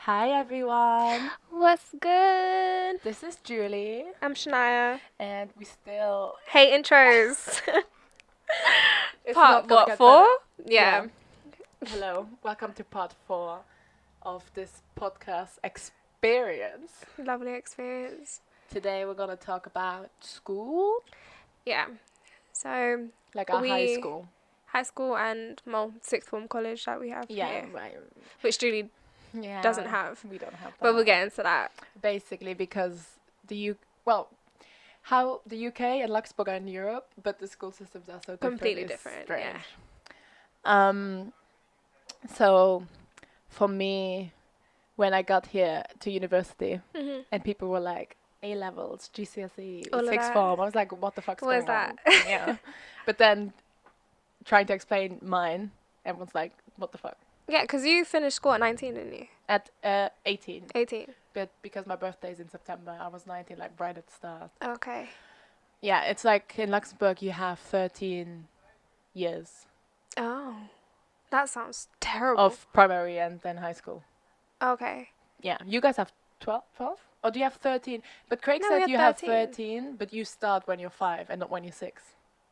Hi everyone, What's good? this is Julie, I'm Shania. and we still. Hey, intros. It's Part not gonna what, get 4? better. Yeah. Hello, welcome to part 4 of this podcast experience. Lovely experience. Today we're gonna talk about school, Yeah. So, like our high We- school. high school and sixth form college that we have Yeah, here, right. which Julie Yeah, doesn't have. We don't have that. But we'll get into that. Basically, because how the UK and Luxembourg are in Europe, but the school systems are so different. Completely is different, strange. yeah. So for me, when I got here to university, Mm-hmm. and people were like, A levels, GCSE, All of sixth that. form, I was like, what the fuck's What is going on? that? Yeah. But then trying to explain mine, everyone's like, what the fuck? Yeah, because you finished school at 19, didn't you? At 18. 18. But because my birthday is in September, I was 19, like right at the start. Okay. Yeah, it's like in Luxembourg you have 13 years Oh. That sounds terrible. of primary and then high school. Okay. Yeah, you guys have 12? Or do you have 13? But Craig No, we said had you have 13. 13, but you start when you're 5 and not when you're 6.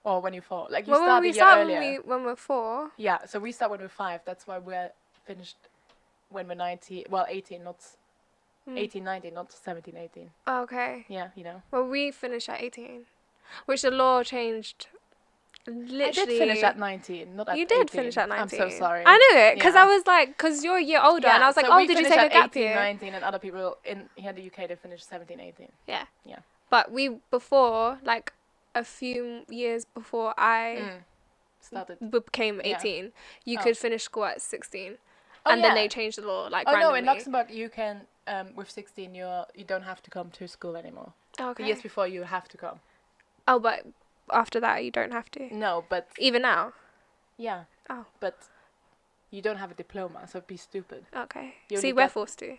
Or when you're 4. Like you Well, start we a year start earlier. when we're 4. Yeah, so we start when we're 5. That's why we're finished when we're 19. Well, 18, not 18, 19, not 17, 18. Okay. Yeah, you know. Well, we finished at 18, which the law changed literally. I did finish at 19, not at 18. You did finish at 19. I'm so sorry. I knew it, because Yeah. I was like, because you're a year older, and I was like, so oh, we did you finished take a at gap 18, year? 19, and other people here in the UK, they finished 17, 18. Yeah. Yeah. But we, before, like, a few years before I Started. became Yeah. 18, you Oh. could finish school at 16. Oh, And yeah. then they changed the law, like, Oh randomly. no, in Luxembourg you can with 16 you don't have to come to school anymore. Okay. The years before you have to come. Oh, but after that, you don't have to. No, but Even now? yeah. Oh. But you don't have a diploma, so it'd be stupid. Okay. You See, only we're get- forced to.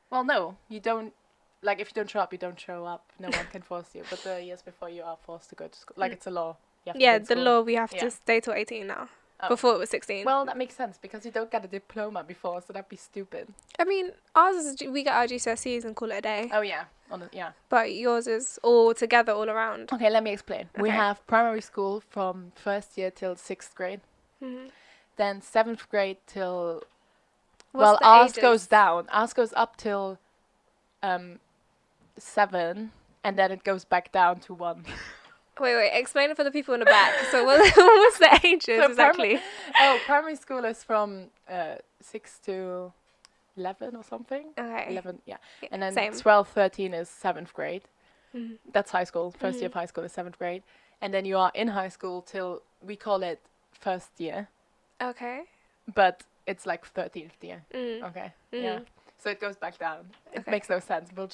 Well, no, you don't. Like if you don't show up, you don't show up. No one can force you. But the years before you are forced to go to school. Like it's a law. You have to Yeah, be in the school. law, we have Yeah. to stay till 18 now. Oh. Before it was 16. Well, that makes sense because you don't get a diploma before, so that'd be stupid. I mean, ours is we get our GCSEs and call it a day, Oh yeah, yeah. but yours is all together, all around. Okay, let me explain. We Okay. have primary school from first year till 6th grade. Mm-hmm. Then 7th grade till What's the ours ages? goes down. Ours goes up till 7, and then it goes back down to 1. Wait, explain it for the people in the back. So what's the ages So exactly? Primary school is from 6 to 11 or something. Okay. 11, yeah. And then Same. 12, 13 is 7th grade. Mhm. That's high school. First year of high school is 7th grade. And then you are in high school till, we call it first year, Okay. but it's like 13th year. Mm. Okay. Mhm. Yeah. So it goes back down. It Okay. makes no sense. We'll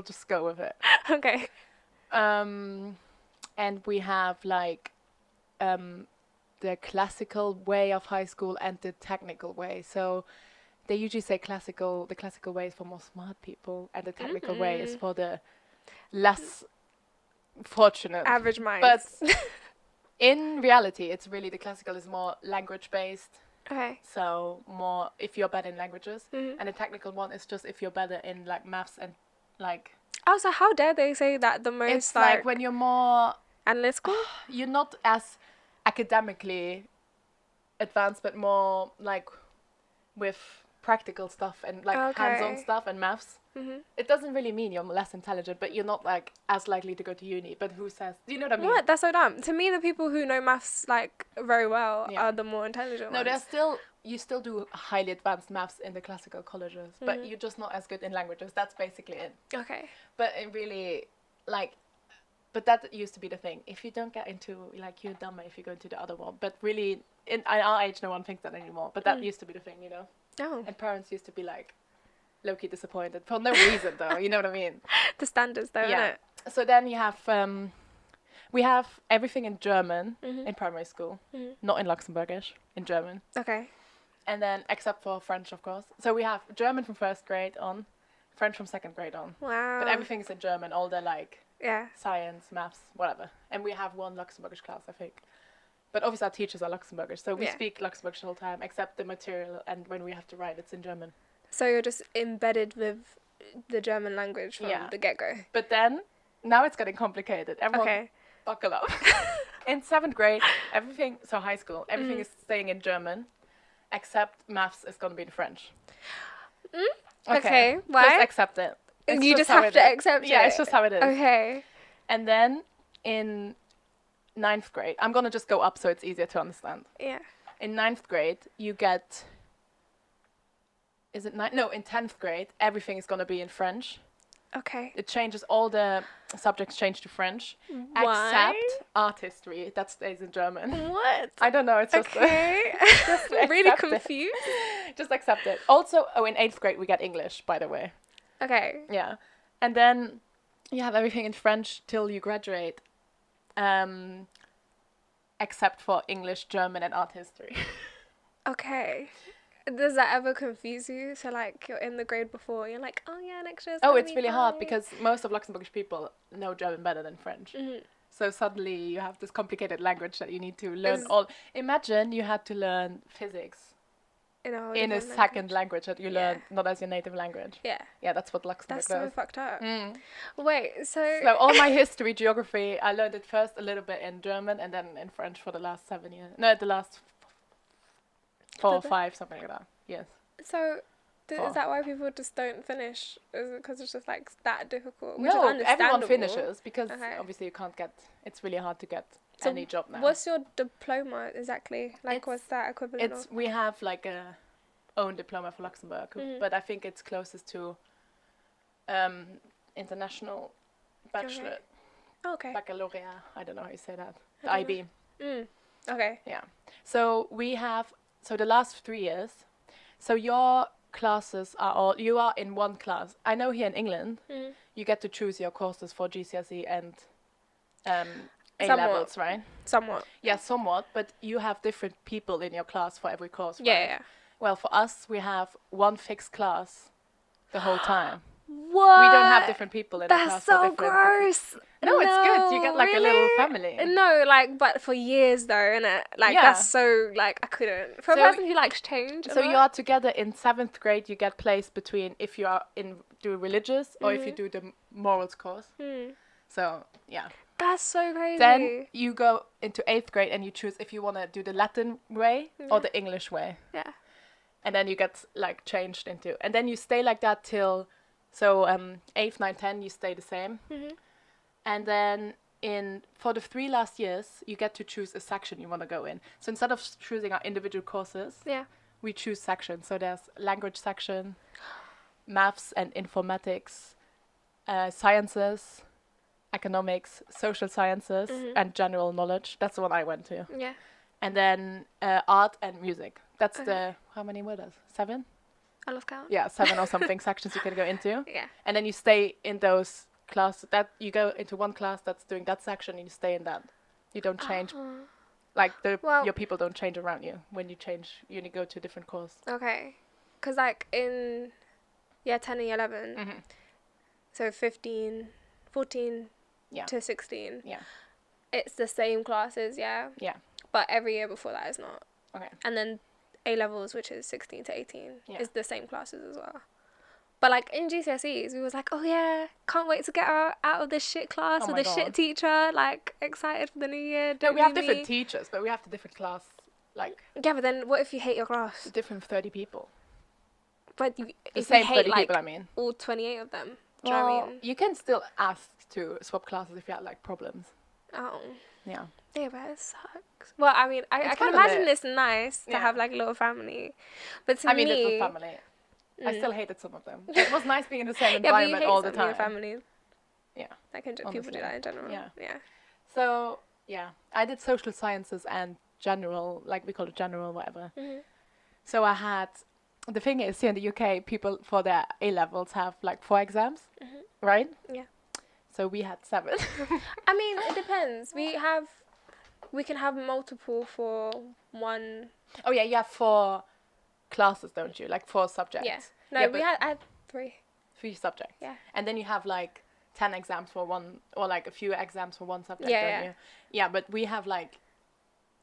just go with it. Okay. And we have like the classical way of high school and the technical way. So they usually say the classical way is for more smart people, and the technical way is for the less fortunate. Average minds. But in reality, it's really the classical is more language based. Okay. So more if you're better in languages, Mhm. and the technical one is just if you're better in like maths and like. Also, how dare they say that the most It's like when you're more. analytical? You're not as academically advanced, but more like with practical stuff and like hands-on Okay. stuff and maths. Mhm. It doesn't really mean you're less intelligent, but you're not like as likely to go to uni. But who says? Do you know what I mean? What? That's so dumb. To me, the people who know maths like very well Yeah. are the more intelligent No, ones. you still do highly advanced maths in the classical colleges, but Mhm. you're just not as good in languages. That's basically it. Okay. But it really, like, but that used to be the thing. If you don't get into, like, you're dumber if you go into the other one. But really, in our age, no one thinks that anymore. But that used to be the thing, you know? Oh. And parents used to be, like, low-key disappointed. For no reason, though. You know what I mean? The standards, though, Yeah. innit? So then you have, we have everything in German Mhm. in primary school. Mhm. Not in Luxembourgish, in German. Okay. And then, except for French, of course. So we have German from first grade on, French from second grade on. Wow. But everything is in German, all the, like, Yeah. science, maths, whatever. And we have one Luxembourgish class, I think. But obviously our teachers are Luxembourgish, so we Yeah. speak Luxembourgish the whole time, except the material, and when we have to write, it's in German. So you're just embedded with the German language from Yeah. the get-go. But then, now it's getting complicated. Everyone Okay. buckle up. In 7th grade, high school, everything is staying in German, except maths is going to be in French. Okay. Why? Just accept it. It's You just how have it to is. accept it. Yeah, it's just how it is. Okay. And then in 9th grade, I'm going to just go up so it's easier to understand. Yeah. In 9th grade, you get... Is it 9? No, in 10th grade, everything is going to be in French. Okay. It changes, all the subjects change to French. Why? Except art history, that stays in German. What? I don't know, it's just... Okay. just Really accept it. confused. Just accept it. Also, in 8th grade, we get English, by the way. Okay. Yeah. And then you have everything in French till you graduate. Except for English, German, and art history. Okay. Does that ever confuse you? So like you're in the grade before, you're like, oh yeah, next year's Oh, gonna it's be really hard fine. because most of Luxembourgish people know German better than French. Mhm. So suddenly you have this complicated language that you need to learn Is- all. Imagine you had to learn physics in a, in a different second language that you Yeah. learn not as your native language. Yeah, Yeah, that's what Luxembourg that's so does. fucked up. Mm. Wait, so So all my history, geography, I learned it first a little bit in German and then in French for the last 7 years. No, the last 4 or The- 5, something like that. Yes. so Four. is that why people just don't finish? Is it because it's just like that difficult? Which No, is everyone understandable. finishes because Okay. obviously you can't get. It's really hard to get So any job now. What's your diploma exactly? Like, It's- what's that equivalent It's of? we have like a own diploma for Luxembourg, Mhm. but I think it's closest to international bachelor, Okay. baccalaureate. I don't know how you say that. The I don't IB. Mm. Okay. Yeah. So we have the last 3 years. So your classes are all you are in one class. I know here in England Mm. you get to choose your courses for GCSE and A Somewhat. levels, right? Somewhat. Yeah, somewhat, but you have different people in your class for every course, Yeah, right? yeah. Well, for us, we have one fixed class the whole time. What? We don't have different people in the That's class. for so different- gross. No, it's good. You get like a little really? family. No, like, but for years though, innit? Like, Yeah. that's so, like, I couldn't. For a So- person who likes change. So you are together in 7th grade. You get placed between if you are do religious or if you do the morals course. So yeah. That's so crazy. Then you go into 8th grade and you choose if you want to do the Latin way or the English way. Yeah. And then you get like changed into, and then you stay like that till, 8th, 9th, 10, you stay the same. And then for the 3 last years, you get to choose a section you want to go in. So instead of choosing our individual courses, Yeah. we choose sections. So there's language section, maths and informatics, sciences, economics, social sciences, and general knowledge. That's the one I went to. Yeah. And then art and music. That's Okay. how many were those? 7? I love count. Yeah, 7 or something sections you can go into. Yeah. And then you stay in those classes. That you go into one class that's doing that section and you stay in that. You don't change. Like Well- your people don't change around you when you change. You only go to a different course. Okay. Because, like, in, 10 and 11, Mm-hmm. so 14 Yeah. to 16, Yeah. it's the same classes, yeah? Yeah. But every year before that is not. Okay. And then A levels, which is 16 to 18, Yeah. is the same classes as well. But like in GCSEs, we was like, oh yeah, can't wait to get her out of this shit class Oh with my a shit God. teacher. Like excited for the new year. No, Don't we have be different me. teachers, but we have the different class, like Yeah, but then what if you hate your class? different 30 people. But The if you same hate 30 like people, I mean. all 28 of them, do you know what I mean? You can still ask to swap classes if you have like problems. Oh. Yeah. Yeah, but it sucks. Well, I mean, I It's can fun, isn't imagine it? it's nice to Yeah. have like a little family, but to I mean, me, little family. I still hated some of them. It was nice being in the same yeah, but you environment hate all the some of your time. families. Yeah. Like people Honestly. do that in general. Yeah. Yeah. So, yeah, I did social sciences and general, like we call it general, whatever. Mhm. So I had, the thing is, here in the UK, people for their A levels have like 4 exams, right? Yeah. So we had 7. I mean, it depends. We can have multiple for one. Oh yeah, you have 4 classes, don't you? Like 4 subjects. Yeah. No, Yeah, I had 3. 3 subjects. Yeah. And then you have like 10 exams for one, or like a few exams for one subject, Yeah, don't yeah. you? Yeah, but we have like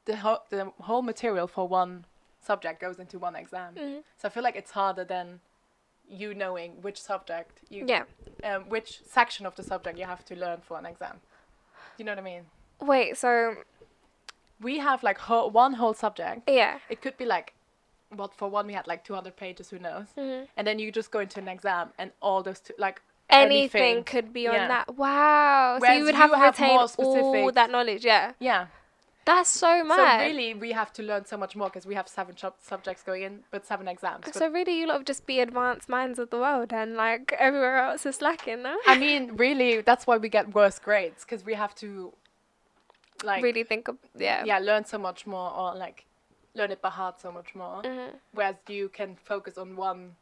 the whole material for one subject goes into one exam. Mm-hmm. So I feel like it's harder than you knowing which subject Yeah. which section of the subject you have to learn for an exam. Do you know what I mean? Wait, so We have like one whole subject. yeah. It could be like, what for one we had like 200 pages, who knows? Mhm. And then you just go into an exam and all those like Anything could be on Yeah. that. Wow. So Whereas you would have you to have retain more all specific- that knowledge. Yeah. Yeah. That's so mad. So really, we have to learn so much more because we have 7 subjects going in, but 7 exams. But So really, you lot would just be advanced minds of the world, and like everywhere else is lacking, no? I mean, really, that's why we get worse grades because we have to, like, really think of learn so much more, or like, learn it by heart so much more. Mhm. Whereas you can focus on one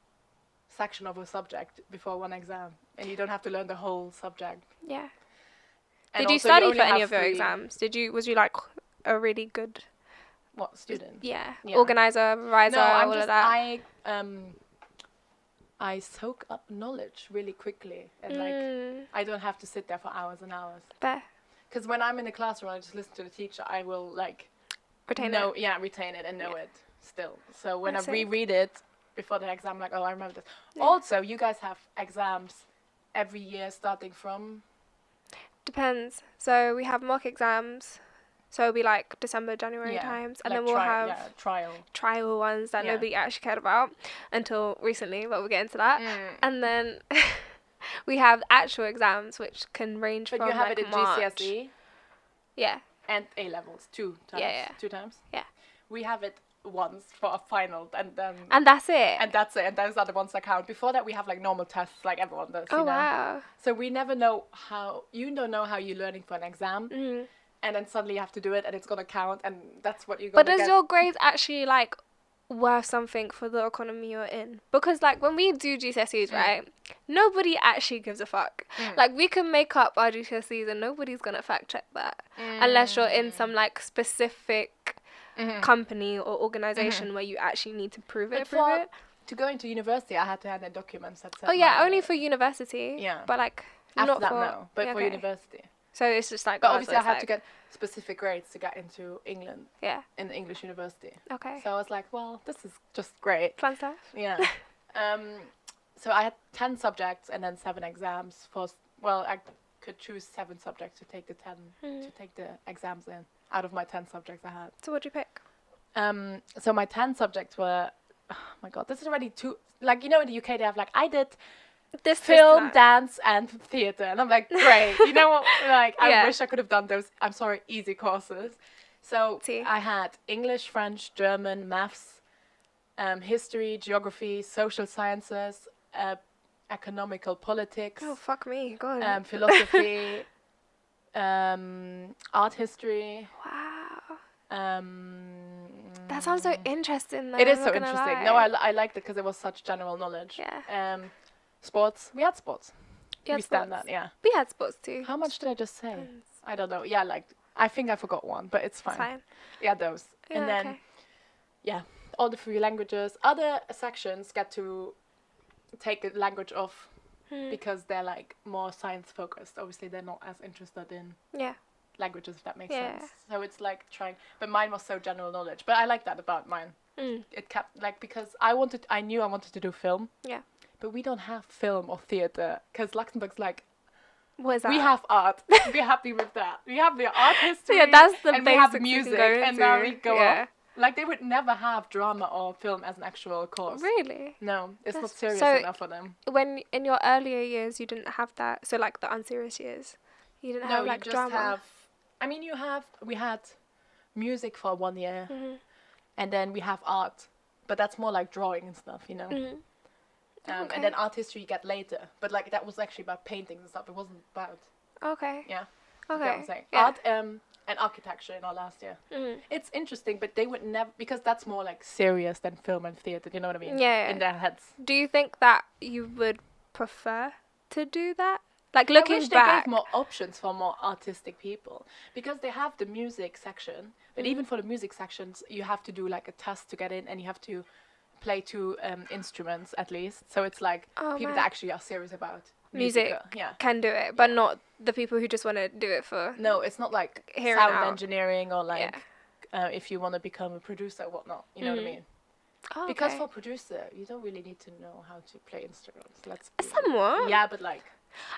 section of a subject before one exam, and you don't have to learn the whole subject. Yeah. And Did you also study only for any have of your 3 exams? Was you like a really good What student? Yeah. Yeah. Organizer, reviser, No, I'm all just of that. I soak up knowledge really quickly, and like Mm, I don't have to sit there for hours and hours. fair. Because when I'm in the classroom, I just listen to the teacher. I will like Retain know, it. yeah, retain it and know Yeah. it still. So when That's I it. reread it before the exam, I'm like, oh, I remember this. Yeah. Also, you guys have exams every year starting from. Depends. So we have mock exams. So it'll be like December, January Yeah, times, and like then we'll have trial. trial ones that Yeah. nobody actually cared about until recently, but we'll get into that. Mm. And then we have actual exams, which can range But from you have like it in March. GCSE Yeah. and A levels 2 times. Yeah, yeah. 2 times. Yeah. We have it once for a final, and then. And that's it. And that's it, and those are the ones that count. Before that, we have like normal tests, like everyone does. oh you know? wow. So we never know how you don't know how you're learning for an exam, Mm. and then suddenly you have to do it, and it's gonna count, and that's what you're But gonna does get. your grades actually like worth something for the economy you're in? Because like when we do GCSEs, right, nobody actually gives a fuck. Like we can make up our GCSEs and nobody's gonna fact check that unless you're in some like specific company or organization where you actually need to prove But it. for- To go into university, I had to hand in documents that said. Oh yeah, my- only for university. Yeah. But like After not that, for no, but yeah, for okay. university. So it's just like. But oh, so obviously, I it's had like- to get specific grades to get into England Yeah. in the English university. Okay. So I was like, well, this is just great. Fun stuff. Yeah. So I had 10 subjects and then 7 exams for. Well, I could choose 7 subjects to take the to take the exams in out of my 10 subjects I had. So what'd you pick? So my 10 subjects were. Oh my god, this is already too. Like, you know, in the UK they have like I did This film, that. dance, and theatre, and I'm like, great. You know what? Like, Yeah. I wish I could have done those. I'm sorry, easy courses. So See. I had English, French, German, maths, history, geography, social sciences, economical politics, Oh fuck me, God. philosophy, art history. Wow. That sounds so interesting though. It is I'm so not gonna interesting. lie. No, I liked it because it was such general knowledge. Yeah. Sports. We had sports. You had We stand sports? that, yeah. We had sports too. How much did I just say? Depends. I don't know. Yeah, like I think I forgot one, but it's fine. It's fine. Yeah, those. Yeah, And then okay. all the 3 languages. Other sections get to take a language off because they're like more science focused. Obviously, they're not as interested in Yeah. languages, if that makes Yeah. sense. So it's like trying. But mine was so general knowledge. But I like that about mine. Mm. It kept like because I knew I wanted to do film. Yeah. But we don't have film or theatre because Luxembourg's like. What is that? We have art. We're happy with that. We have the art history. Yeah, that's the and we have basics you can music, go and now we into. go Yeah. off. Like they would never have drama or film as an actual course. Really? No, it's not That's- serious so- enough for them. When in your earlier years you didn't have that, so like the unserious years, you didn't No, have like you just drama. have. I mean, we had music for 1 year, Mhm. and then we have art, but that's more like drawing and stuff, you know. Mhm. Okay. And then art history you get later, but like that was actually about paintings and stuff. It wasn't about. Okay. Yeah. You Okay. get what I'm saying? Yeah. Art and architecture in our last year. Mhm. It's interesting, but they would never because that's more like serious than film and theatre. You know what I mean? Yeah. In their heads. Do you think that you would prefer to do that? Like I looking wish back. they gave more options for more artistic people because they have the music section, but even for the music sections, you have to do like a test to get in, and you have to play 2 instruments at least. So it's like Oh, people man. that actually are serious about Music. Yeah. Can do it, but not the people who just want to do it for. No, it's not like Hear it sound out. engineering or like Yeah. if you want to become a producer or whatnot. You know what I Mhm. mean? Oh, Because okay. for producer, you don't really need to know how to play instruments. Let's be Somewhat. Yeah, but like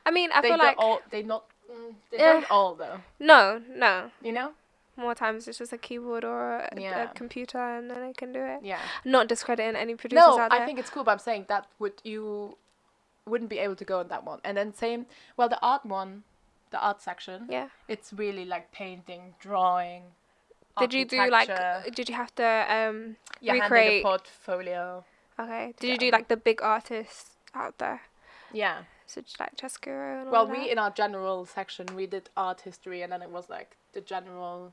I mean, I they feel don't like all they not they Eh. don't all though. no. You know? More times it's just a keyboard or a Yeah. computer, and then they can do it. Yeah. Not discrediting any producers No, out there. I think it's cool, but I'm saying that you wouldn't be able to go in that one. And then same, well, the art one, the art section, Yeah. it's really like painting, drawing. Did you do like? architecture. Did you have to Yeah, handing recreate? a portfolio. Okay. Did you Yeah. do like the big artists out there? Yeah. So just like Cheskuro and all Well, that? we in our general section we did art history, and then it was like the general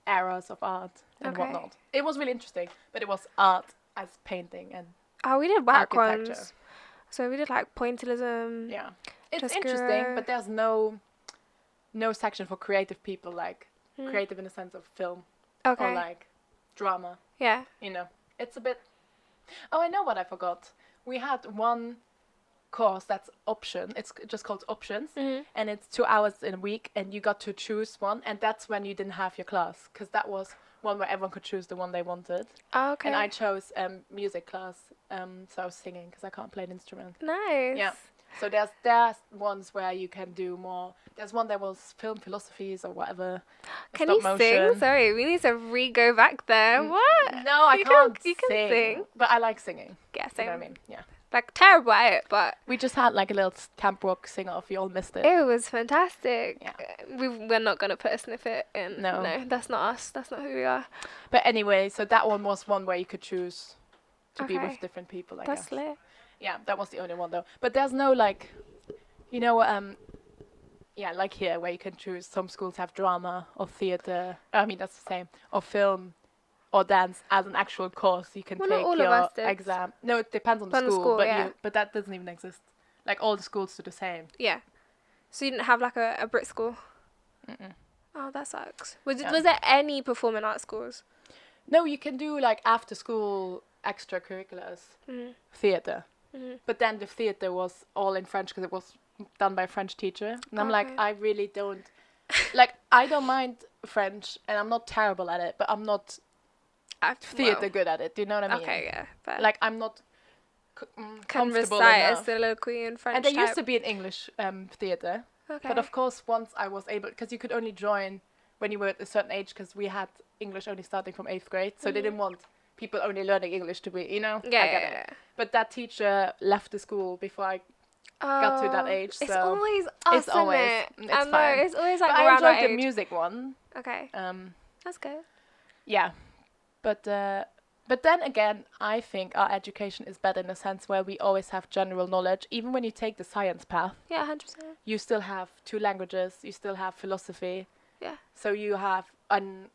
eras of art and Okay. whatnot. It was really interesting, but it was art as painting and Oh, we did whack architecture. ones. So we did like pointillism. Yeah, it's Cheskuro. interesting, but there's no section for creative people, like Hmm. creative in the sense of film Okay. or like drama. Yeah. You know, it's a bit. Oh, I know what I forgot. We had one course that's option. It's just called options, Mhm. and it's 2 hours in a week, and you got to choose one, and that's when you didn't have your class, because that was one where everyone could choose the one they wanted. Oh, okay. And I chose music class, so I was singing because I can't play an instrument. Nice. Yeah. So there's ones where you can do more. There's one that was film philosophies or whatever. Can stop you sing? motion. Sorry, we need to go back there. What? No, I You can't can sing. but I like singing. Yeah, You same. know what I mean? Yeah. Like terrible at it, but We just had like a little Camp Rock sing-off. You all missed it. it was fantastic. Yeah. We're not gonna put a snippet in. No. No, that's not us. That's not who we are. But anyway, so that one was one where you could choose to be Okay. with different people, I That's guess. lit. Yeah, that was the only one though. But there's no like, you know, yeah, like here where you can choose. Some schools have drama or theater. I mean, that's the same. Or film or dance as an actual course. You can Well, not take all of your us did. exam. No, it depends on the Depends on the school, school, but yeah. but that doesn't even exist. Like all the schools do the same. Yeah. So you didn't have like a Brit school? Mm-mm. Oh, that sucks. Was Yeah. there any performing arts schools? No, you can do like after school extracurriculars, Mhm. theater. Mhm. But then the theater was all in French because it was done by a French teacher. And I'm like, Okay. I really don't, like, I don't mind French and I'm not terrible at it, but I'm not theater good at it. Do you know what I mean? Okay, yeah. But Like, I'm not can comfortable recite a enough. soliloquy in French. And there used type. to be an English theater. Okay. But of course, once I was able, because you could only join when you were at a certain age, because we had English only starting from 8th grade, so they didn't want people only learning English to be, you know? yeah, I get yeah, it. But that teacher left the school before I. got to that age, It's so always us, it's always- isn't it? it's I know, fine. it's always like But I around our enjoyed the age. music one. Okay, that's good. Yeah, but then again, I think our education is better in a sense where we always have general knowledge. Even when you take the science path, Yeah, 100%. you still have 2 languages. You still have philosophy. Yeah. So you have an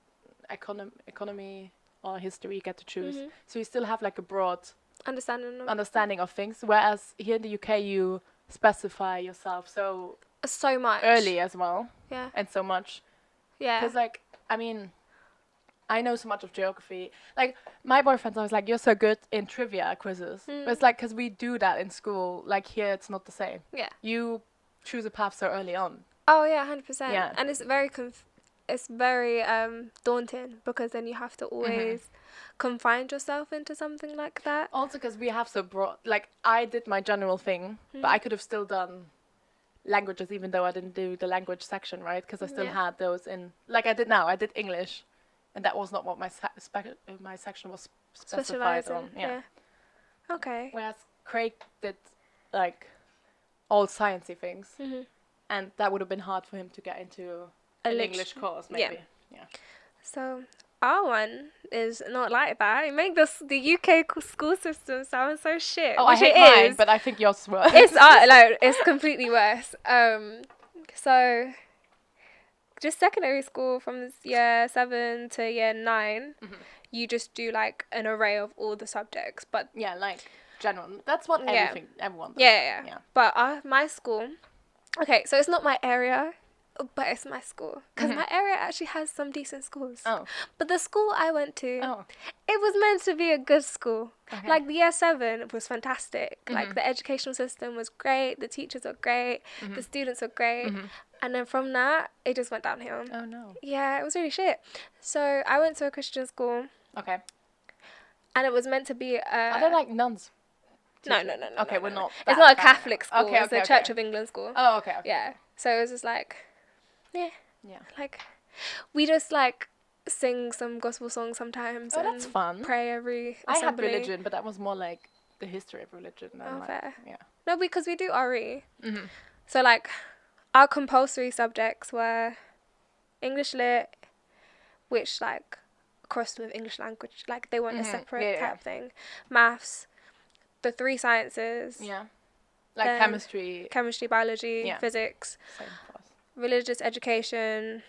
economy or history you get to choose. Mhm. So you still have like a broad Understanding of things. Whereas here in the UK, you specify yourself so so much early as well, Yeah, and so much. yeah. Because, like, I mean, I know so much of geography. Like, my boyfriend's always like, you're so good in trivia quizzes. But it's like, because we do that in school. Like, here, it's not the same. Yeah. You choose a path so early on. Oh yeah, 100%. Yeah. And it's very daunting because then you have to always confine yourself into something like that. Also, because we have so broad. Like, I did my general thing, but I could have still done languages, even though I didn't do the language section, right? Because I still Yeah. had those in. Like, I did now. I did English. And that was not what my my section was specified Specialize in. on. Yeah. Okay. Whereas Craig did like all sciencey things, Mhm. and that would have been hard for him to get into A an lit- English course, yeah. maybe. Yeah. So our one is not like that. You make the UK school system sound so shit. Oh, I which hate it mine, is. but I think yours were. It's like it's completely worse. So just secondary school from year 7 to year 9, you just do like an array of all the subjects. But yeah, like general. That's what Yeah. everyone does. yeah. But my school, okay, so it's not my area, but it's my school because my area actually has some decent schools. Oh. But the school I went to, Oh. it was meant to be a good school. Okay. Like the year 7 was fantastic. Like the educational system was great. The teachers were great. The students were great. And then from that, it just went downhill. Oh no. Yeah, it was really shit. So I went to a Christian school. Okay. And it was meant to be Are they like nuns? No. Okay, we're not. It's not a that Catholic school. Okay, It's a Church of England school. Oh, okay. Yeah. So it was just like, yeah. Yeah. Like, we just like sing some gospel songs sometimes. Oh, and that's fun. Pray every I had assembly. religion, but that was more like the history of religion. Oh, Like, fair. yeah. No, because we do RE. Mm-hmm. So like, our compulsory subjects were English Lit, which like crossed with English language. Like they weren't a separate type thing. Maths, the 3 sciences. Yeah. Like Then chemistry, biology, Yeah. physics, same for us. religious education,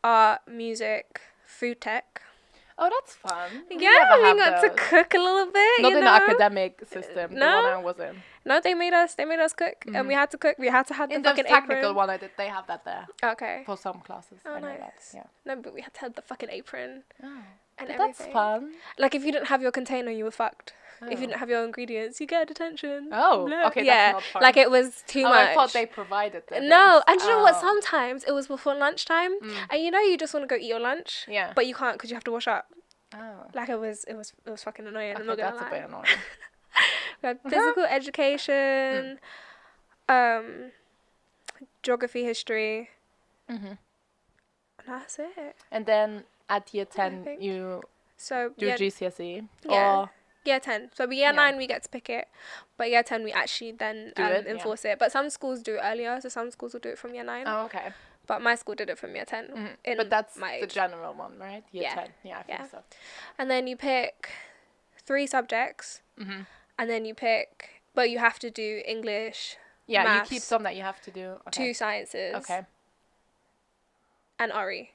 art, music, food tech. Oh, that's fun. We never have got to those. cook a little bit. Not you in know? the academic system. No. The one I was in. No, they made us cook, and we had to cook. We had to have the In the fucking technical apron. one I did, they have that there Okay. for some classes. Oh, I know that, nice. Yeah. No, but we had to have the fucking apron Oh, and but everything. that's fun. Like if you didn't have your container, you were fucked. If you Oh. didn't have your ingredients, you get detention. Oh, Blah. okay, Yeah, that's not fun. like it was too Oh, much. I thought they provided the No, things. and you know what? Oh. Sometimes it was before lunchtime, and you know you just want to go eat your lunch, Yeah. but you can't because you have to wash up. Oh. Like it was fucking annoying. I'm Okay, not gonna that's a lie. bit annoying. We had physical education, geography, history, Mm-hmm. and that's it. And then at year 10, think. you So do year, GCSE? Yeah. Or year 10. So year 9 we get to pick it, but year 10 we actually then Do it, yeah. enforce it. But some schools do it earlier, so some schools will do it from year 9. Oh, okay. But my school did it from year 10. In But that's my the age. general one, right? Year Yeah. 10. Yeah, I think Yeah. so. And then you pick 3 subjects, Mm-hmm. and then you pick, but you have to do English, Yeah, Maths, you keep some that you have to do. Okay. 2 sciences, Okay. and RE.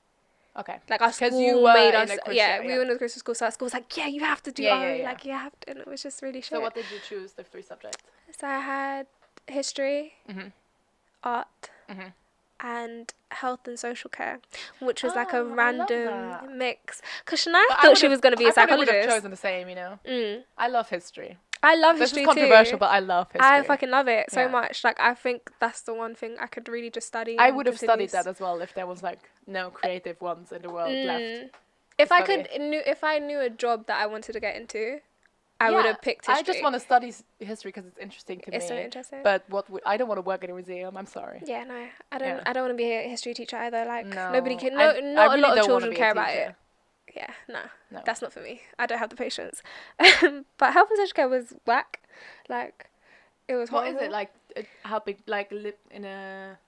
Okay. Like our 'Cause school you were made in us, a Christian- yeah, we yeah. were in a Christian school, so our school was like, yeah, you have to do Yeah, yeah, RE, yeah. like you have to, and it was just really shit. So what did you choose, the 3 subjects? So I had history, Mm-hmm. art, Mm-hmm. and health and social care, which was like Oh, I a love random that. mix. Because Shania But I thought she would've- was going to be a I probably would have psychologist. chosen the same, you know. Mm. I love history. I love This history is controversial, too. but I love history. I fucking love it so Yeah. much. Like I think that's the one thing I could really just study. I and would have studied continues. that as well if there was like no creative ones in the world left. If I study. if I knew a job that I wanted to get into, I would have picked history. I just want to study history because it's interesting to It's me. so interesting. But I don't want to work in a museum. I'm sorry. Yeah, no, I don't. Yeah. I don't want to be a history teacher either. Like No, nobody can. I Not really a lot don't of wanna children be a care about it. teacher. Yeah, no, No. that's not for me. I don't have the patience. But health and social care was whack. Like, it was What horrible. is it like? Helping like live in a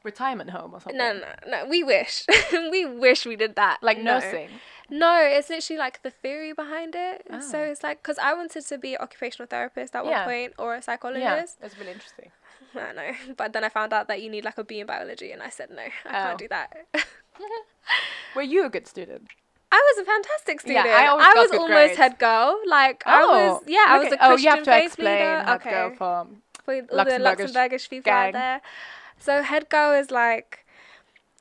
retirement home or something? No. We wish. We wish we did that. Like No. nursing. No, it's literally like the theory behind it. So Oh. it's like, because I wanted to be an occupational therapist at one Yeah. point or a Yeah, psychologist. that's really interesting. I know. But then I found out that you need like a B in biology, and I said, no, I can't do that. Were you a good student? I was a fantastic student. I always got was good almost grades. head girl. Like, I was the Christian Oh, you have to faith explain leader. how Okay. to go from For all the Luxembourgish people out gang. there. So head girl is like,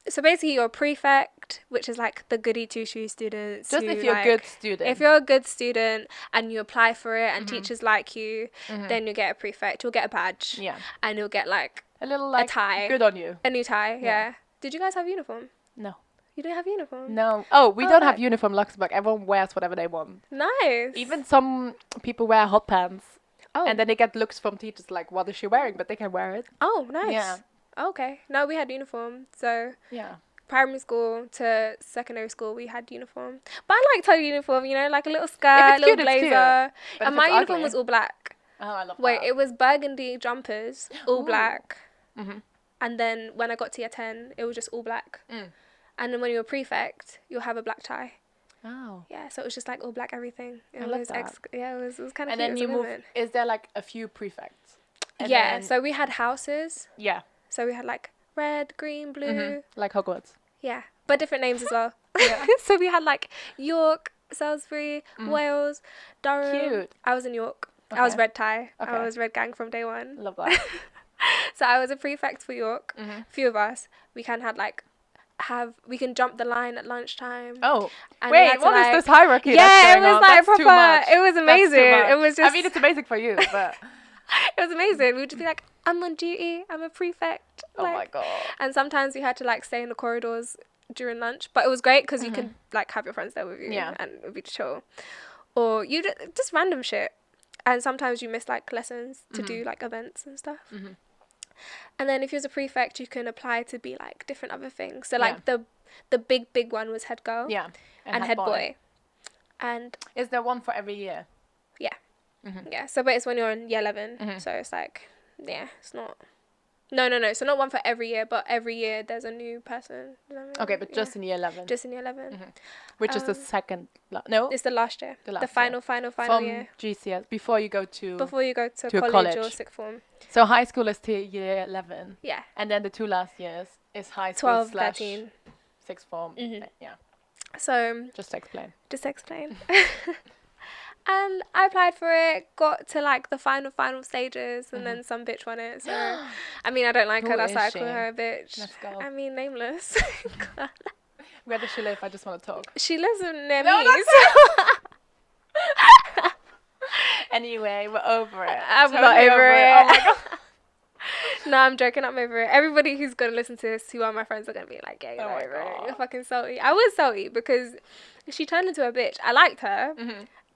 so basically you're a prefect, which is like the goody two shoes students. just who, if you're a like, good student. If you're a good student and you apply for it and Mm-hmm. teachers like you, then you'll get a prefect. You'll get a badge. yeah, And you'll get like a little like tie. good on you. a new tie. Yeah. Yeah. Did you guys have uniform? No. You didn't have uniform? No. Oh, we Oh, don't have okay. uniform in Luxembourg. Everyone wears whatever they want. Nice. Even some people wear hot pants. Oh. And then they get looks from teachers like, what is she wearing? But they can wear it. Oh, nice. Yeah. Okay. No, we had uniform. So Yeah. primary school to secondary school, we had uniform. But I liked our uniform, you know, like a little skirt, it's little cute, it's cute. blazer. But And if my it's uniform ugly- was all black. Oh, I love Wait, that. it was burgundy jumpers, all Ooh. black. Mm-hmm. And then when I got to year 10, it was just all black. Mm. And then when you're a prefect, you'll have a black tie. Oh. Yeah, so it was just like all black everything. It I love was that. yeah, it was kind of And cute. then It was you a move. movement. Is there like a few prefects? And Yeah, then- so we had houses. yeah. So we had like red, green, blue. Mhm. Like Hogwarts. Yeah, but different names as well. Yeah. So we had like York, Salisbury, Wales, Durham. Cute. I was in York. I was Okay. red tie. Okay. I was red gang from day one. Love that. So I was a prefect for York. Mhm. Few of us. We can we can jump the line at lunchtime. Oh. And we Wait, had to, what is like- this hierarchy Yeah, that's it going was on? like That's too proper. much. It was That's too amazing. It much. was just. I mean, it's amazing for you, but It was amazing. We would just be like, I'm on duty. I'm a prefect. oh my Like, god. And sometimes we had to like stay in the corridors during lunch, but it was great because you could like have your friends there with you, Yeah. and it would be chill. or just random shit. And sometimes you miss like lessons to do like events and stuff. Mhm. And then if you're a prefect, you can apply to be like different other things. So like the big one was head girl. Yeah. And head boy. And is there one for every year? yeah. Mhm. Yeah. So but it's when you're in year 11. Mhm. So it's like, yeah, it's not. No. So not one for every year, but every year there's a new person. Does that make Okay, sense? but just in year 11. Just in year 11. Which is the second... no? It's the last year. The The, last final From year. GCS, before you go to... Before you go to to a college or college. sixth form. So high school is till year 11. Yeah. And then the 2 last years is high school 12, slash 13. sixth form. Mhm. Yeah, So just to explain. just explain. And I applied for it, got to like the final stages, and then some bitch won it. So, I mean, I don't like her. Who That's is why I she? call her a bitch. Let's go. I mean, nameless. Where does she live? I just want to talk. She lives near No, me. that's so- Anyway, we're over it. I'm not Totally over it. Oh my god. No, I'm joking. I'm over it. Everybody who's gonna listen to this, who are my friends, are gonna be like, "Yeah, you're Oh my over it. God. You're fucking salty." I was salty because she turned into a bitch. I liked her,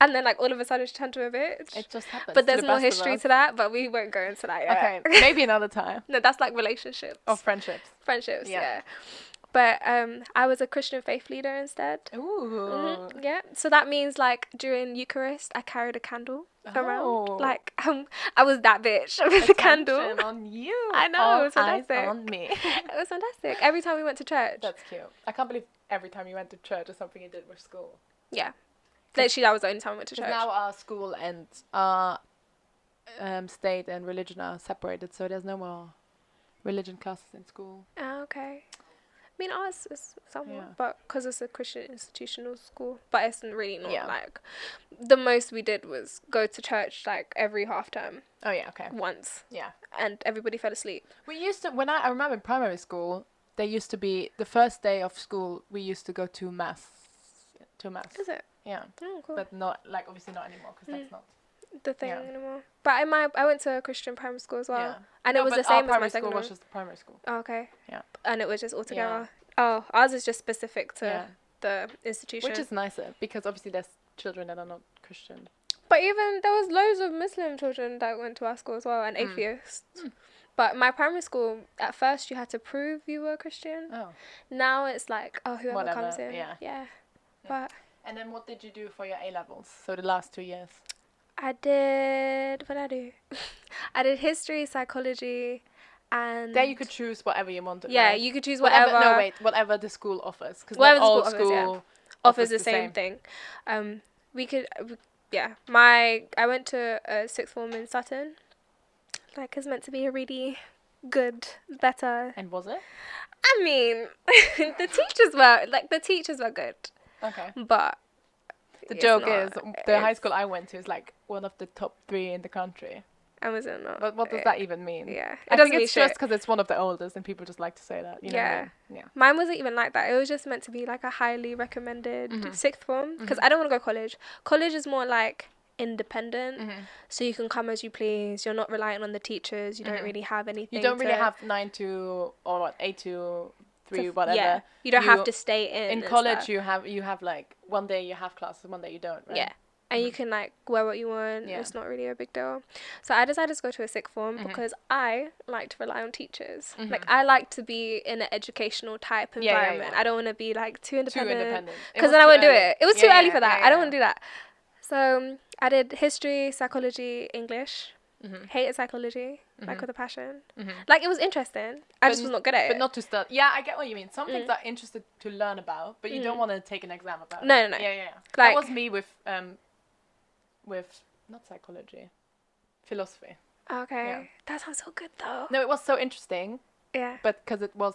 and then like all of a sudden she turned to a bitch. It just happens. But to there's the more best of history us. to that. But we won't go into that yet. Okay, maybe another time. No, that's like relationships. Or friendships. Friendships, Yeah. yeah. But I was a Christian faith leader instead. Ooh. Yeah. So that means like during Eucharist, I carried a candle Oh. around. Like I was that bitch with the candle. Attention on you. I know, All it was eyes fantastic. on me. It was fantastic. Every time we went to church. That's cute. I can't believe every time you went to church is something you did with school. Yeah. Literally, that was the only time I went to church. Because now our school and our state and religion are separated, so there's no more religion classes in school. Oh, okay. I mean, ours is somewhat, Yeah. but because it's a Christian institutional school, but it's really not Yeah. like. The most we did was go to church like every half term Oh yeah, okay. once, Yeah. and everybody fell asleep. We used to, when I remember in primary school, there used to be, the first day of school, we used to go to mass. Is it? Yeah. Oh, cool. But not, like, obviously not anymore, because that's not. The thing yeah. anymore. But I went to a Christian primary school as well, Yeah. and No, it was but the same our as my primary second school one. was just the primary school. Oh, okay. Yeah. And it was just all together. Oh, ours is just specific to Yeah. the institution. Which is nicer, because obviously there's children that are not Christian. But even there was loads of Muslim children that went to our school as well, and atheists. But my primary school, at first you had to prove you were Christian. Oh. Now it's like, oh, whoever Whatever, comes in. yeah. Yeah. But And then what did you do for your A-levels? So the last 2 years? I did, what did I do? I did history, psychology, and... There you could choose whatever you wanted, Yeah, right? you could choose whatever. Whatever the school offers. Because Whatever not the all school offers, yeah. school offers the same thing. We could, yeah. I went to a sixth form in Sutton. Like, it's meant to be a really good, better. And was it? I mean, the teachers were good, Okay. but The it's joke not- is, the high it's- school I went to is like one of the top 3 in the country. I wasn't not. But what does that even mean? Yeah, it I doesn't think mean it's just shit. because it's one of the oldest and people just like to say that. You know what I mean? Yeah. Mine wasn't even like that. It was just meant to be like a highly recommended sixth form, because I don't want to go college. College is more like independent, so you can come as you please. You're not reliant on the teachers. You don't really have anything. You don't really to- have 9 to, or what, 8 to 3, to- whatever. Yeah, you don't have to stay in. In and college, stuff. you have like one day you have classes, one day you don't, right? Yeah. And you can like wear what you want. Yeah. It's not really a big deal. So I decided to go to a sixth form because I like to rely on teachers. Like I like to be in an educational type Yeah, yeah, environment. yeah. I don't want to be like too independent. It Because was then I too won't do early. it. It was Yeah, too yeah, early for that. yeah, I don't yeah. want to do that. So I did history, psychology, English. Hated psychology, like with a passion. Like it was interesting. I just was not good at it. But not to start. Yeah, I get what you mean. Some things are interested to learn about, but you don't want to take an exam about it. No. Yeah. Like- that was me with not psychology, philosophy. Okay. Yeah. That sounds so good though. No, it was so interesting, Yeah. but because it was,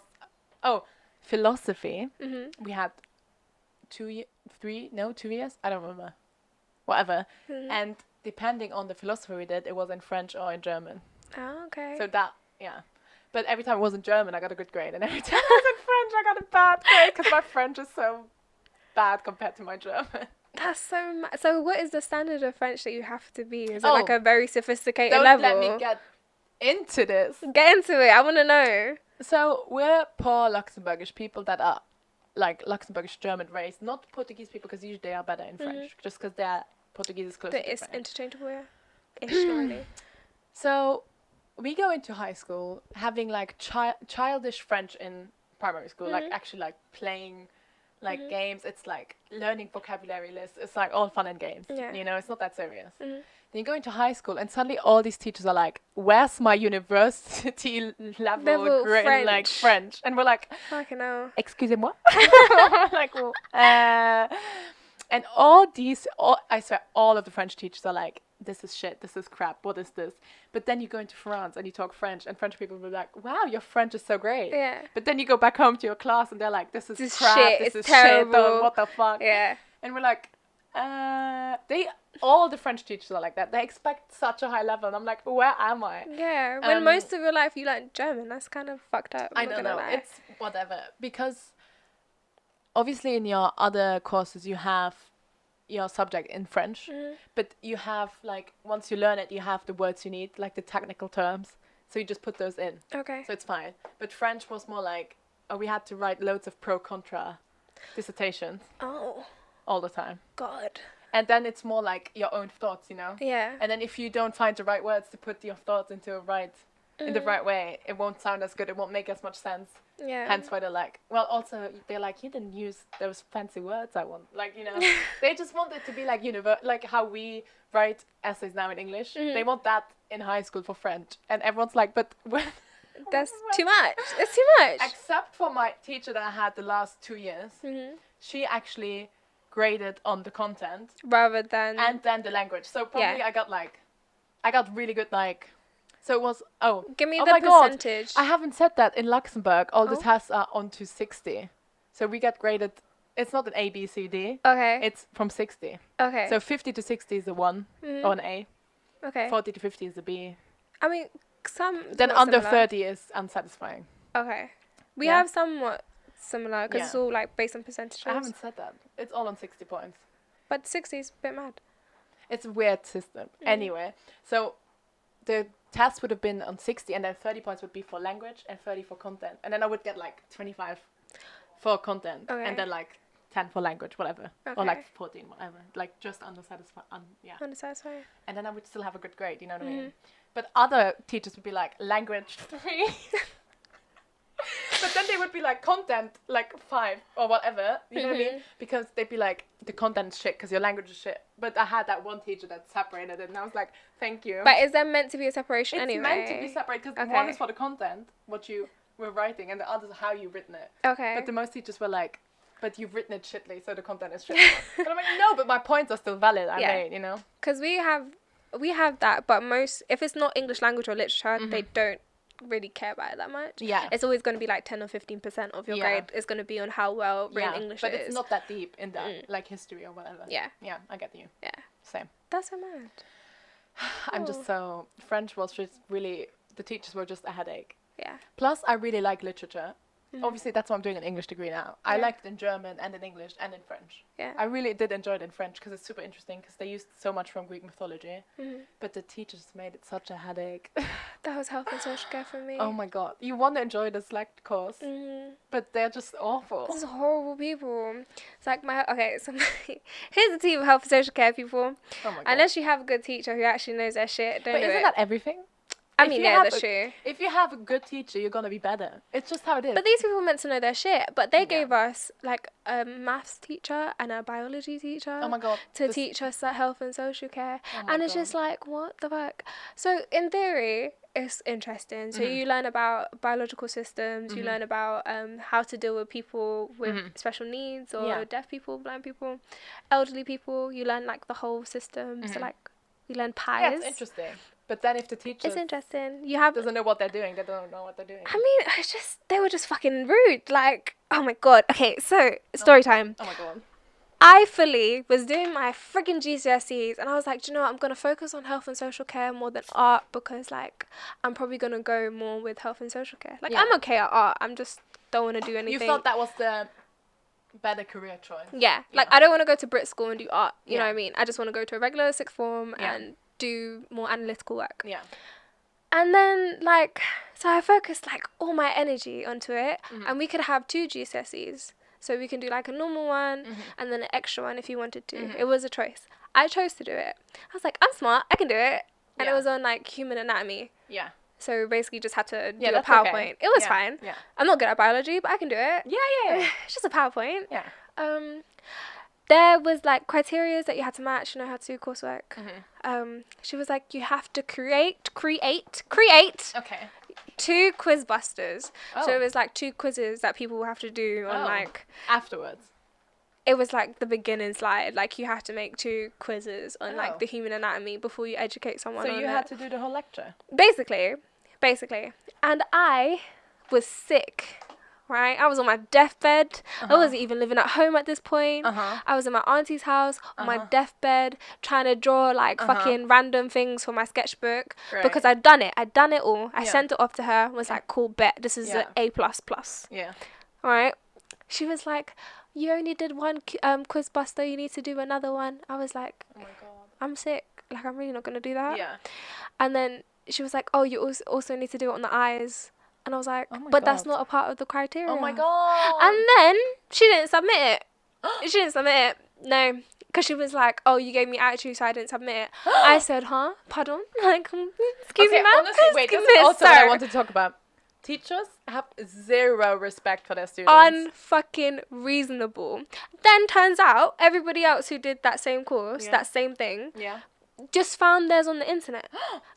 philosophy, Mm-hmm. we had 2 years? I don't remember. Whatever. Mm-hmm. And depending on the philosophy we did, it was in French or in German. Oh, okay. So that, yeah. But every time it was in German, I got a good grade. And every time it was in French, I got a bad grade because my French is so bad compared to my German. That's so. So, what is the standard of French that you have to be? Is it Oh. like a very sophisticated Don't level? let me get into this. Get into it. I want to know. So we're poor Luxembourgish people that are like Luxembourgish German race, not Portuguese people because usually they are better in French, just because they're Portuguese is closer But to it's French. interchangeable, yeah. Ish, not really. So we go into high school having like childish French in primary school, like actually like playing like games. It's like learning vocabulary lists. It's like all fun and games. Yeah. You know, it's not that serious. Then you go into high school and suddenly all these teachers are like, where's my university level like French? And we're like, Fucking hell. excusez-moi? Like, well, and I swear, all of the French teachers are like, this is shit, this is crap, what is this? But then you go into France and you talk French, and French people will be like, wow, your French is so great. Yeah. But then you go back home to your class and they're like, this is crap, shit, this it's is terrible. shit, what the fuck? Yeah. And we're like, all the French teachers are like that. They expect such a high level, and I'm like, where am I? Yeah. When most of your life you learn German, that's kind of fucked up. I don't know. It's whatever. Because obviously in your other courses you have your subject in French, but you have like, once you learn it, you have the words you need, like the technical terms. So you just put those in. Okay. So it's fine. But French was more like, we had to write loads of pro-contra dissertations. Oh. All the time. God. And then it's more like your own thoughts, you know? Yeah. And then if you don't find the right words to put your thoughts into in the right way, it won't sound as good, it won't make as much sense. Yeah. Hence why they're like, well, also, they're like, you didn't use those fancy words I want. Like, you know, they just want it to be like like how we write essays now in English. They want that in high school for French. And everyone's like, but when... That's too much. It's too much. Except for my teacher that I had the last 2 years. She actually graded on the content rather than and then the language. So probably I got really good, like, so it was give me oh the my percentage. God, I haven't said that in Luxembourg all the tests are on to 60, so we get graded. It's not an A, B, C, D. Okay. It's from 60. Okay. So 50 to 60 is a 1 or an A. Okay. 40 to 50 is a B. I mean, some. Then under 30 is unsatisfying. Okay. We have somewhat similar because it's Yeah. all like based on percentages. I haven't said that. It's all on 60 points. But 60 is a bit mad. It's a weird system. Anyway, so the test would have been on 60, and then 30 points would be for language and 30 for content. And then I would get like 25 for content, and then like 10 for language, whatever. Or like 14, whatever. Like just unsatisfied. Unsatisfying. And then I would still have a good grade, you know what I mean? But other teachers would be like, language 3. But then they would be like, content like 5 or whatever, you know what I mean? Because they'd be like, the content's shit because your language is shit. But I had that one teacher that separated it, and I was like, thank you. But is there meant to be a separation It's anyway? meant to be separate because one is for the content, what you were writing, and the other is how you've written it. Okay. But the most teachers were like, but you've written it shitly, so the content is shitly. And I'm like, no, but my points are still valid. I made, you know. Because we have that, but if it's not English language or literature, they don't really care about it that much. Yeah. It's always going to be like 10 or 15% of your grade is going to be on how well written English but it is. it's not that deep in that, like history or whatever. Yeah. Yeah, I get you. Yeah. Same. That's so mad. I'm just so... French was just really... The teachers were just a headache. Yeah. Plus, I really like literature. Obviously, that's why I'm doing an English degree now. I liked it in German and in English and in French. Yeah. I really did enjoy it in French because it's super interesting because they used so much from Greek mythology. But the teachers made it such a headache. That was health and social care for me. Oh my God. You want to enjoy the select course, but they're just awful. This is horrible people. It's like here's a team of health and social care people. Oh my God. Unless you have a good teacher who actually knows their shit, don't But do isn't it. that everything? I mean, yeah, that's true. If you have a good teacher, you're going to be better. It's just how it is. But these people are meant to know their shit. But they gave us like a maths teacher and a biology teacher. Oh my God. To teach us that health and social care. And it's just like, what the fuck? So in theory, it's interesting. So you learn about biological systems. You learn about how to deal with people with special needs or deaf people, blind people, elderly people. You learn like the whole system. So like you learn pies. Yeah, it's interesting. But then if the teacher It's interesting. doesn't know what they're doing, they don't know what they're doing. I mean, they were just fucking rude. Like, oh my God. Okay, so story time. Oh my God. I fully was doing my freaking GCSEs and I was like, do you know what? I'm going to focus on health and social care more than art because, like, I'm probably going to go more with health and social care. Like, I'm okay at art. I'm just don't want to do anything. You thought that was the better career choice. Yeah. Like, I don't want to go to Brit school and do art. You know what I mean? I just want to go to a regular sixth form and do more analytical work. Yeah. And then, like, so I focused, like, all my energy onto it. And we could have 2 GCSEs. So we can do, like, a normal one and then an extra one if you wanted to. It was a choice. I chose to do it. I was like, I'm smart, I can do it. And Yeah. it was on like human anatomy. Yeah. So basically just had to do Yeah, a that's PowerPoint. okay. It was Yeah, fine. yeah. I'm not good at biology, but I can do it. Yeah. It's just a PowerPoint. Yeah. There was like criteria that you had to match, how to do coursework. Mm-hmm. She was like, you have to create Okay. 2 quiz busters. Oh. So it was like 2 quizzes that people will have to do on like, afterwards. it was like the beginning slide. Like you have to make 2 quizzes on Oh. like the human anatomy before you educate someone So on you it. had to do the whole lecture. Basically. And I was sick, right? I was on my deathbed. I wasn't even living at home at this point. I was in my auntie's house on my deathbed trying to draw like fucking random things for my sketchbook because I'd done it. All. I sent it off to her. Was like, cool, bet. This is an A++. Yeah. All right. She was like, you only did 1 quiz buster. You need to do another one. I was like, Oh my god. I'm sick. Like, I'm really not going to do that. Yeah. And then she was like, oh, you also need to do it on the eyes. And I was like, Oh my but that's God. not a part of the criteria. Oh my god. And then she didn't submit it. No. Because she was like, oh, you gave me attitude, so I didn't submit it. I said, huh? Pardon? Like, excuse me, ma'am? Honestly, wait, this Excuse is me, also what I sir. want to talk about. Teachers have zero respect for their students. Unfucking reasonable. Then turns out everybody else who did that same course, that same thing, Yeah. just found theirs on the internet.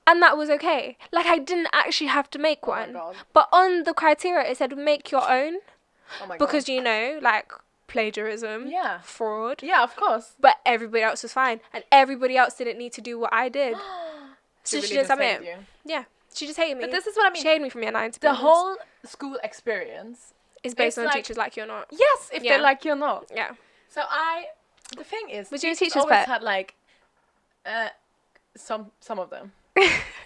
And that was okay. Like, I didn't actually have to make my one. God. But on the criteria, it said make your own. Oh my Because, god. like, plagiarism, Yeah. fraud. Yeah, of course. But everybody else was fine. And everybody else didn't need to do what I did. So really she didn't just hate submit. you. Yeah. She just hated me. But this is what I mean. She hated me from year 9 to be The honest. whole school experience is based it's on like- teachers like you or not. yes, if Yeah. they like you or not. Yeah. So the thing is, Was you a teachers teacher's always pet? had like, some of them.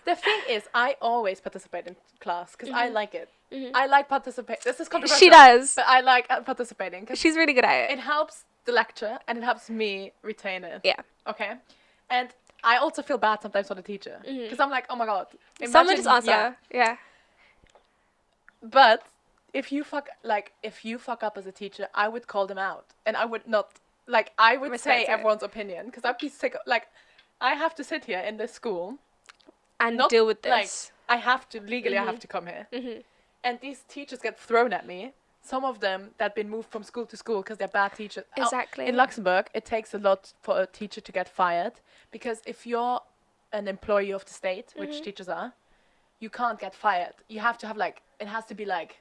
The thing is, I always participate in class because I like it. I like participate. This is controversial. She does. But I like participating because She's really good at it. it helps the lecture and it helps me retain it. Yeah. Okay. And I also feel bad sometimes for the teacher because I'm like, oh my god. Someone imagine- just answer. Yeah. But if you fuck up as a teacher, I would call them out, and I would not I would Respect say it. everyone's opinion because I'd be sick. I have to sit here in this school, And not deal with like this. I have to legally. I have to come here, and these teachers get thrown at me. Some of them that been moved from school to school because they're bad teachers. Exactly. In Luxembourg, it takes a lot for a teacher to get fired because if you're an employee of the state, which teachers are, you can't get fired. You have to have it has to be like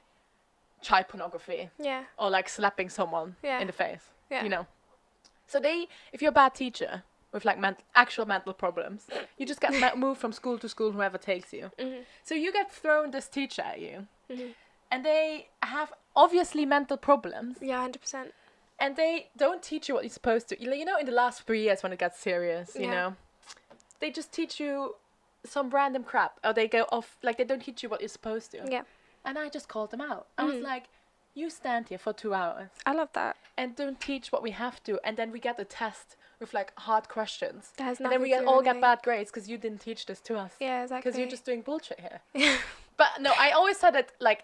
child pornography Yeah. or like slapping someone Yeah. in the face. Yeah. You know. So if you're a bad teacher with like actual mental problems, you just get moved from school to school, whoever takes you. So you get thrown this teacher at you, and they have obviously mental problems, Yeah, 100%. and they don't teach you what you're supposed to. You know, in the last 3 years when it gets serious, you Yeah. know, they just teach you some random crap, or they go off they don't teach you what you're supposed to. Yeah. And I just called them out. I was like, you stand here for 2 hours I love that. and don't teach what we have to, and then we get a test with like hard questions, That has and then nothing we to do with all get anything. bad grades because you didn't teach this to us. Yeah, exactly. Because you're just doing bullshit here. But no, I always said it like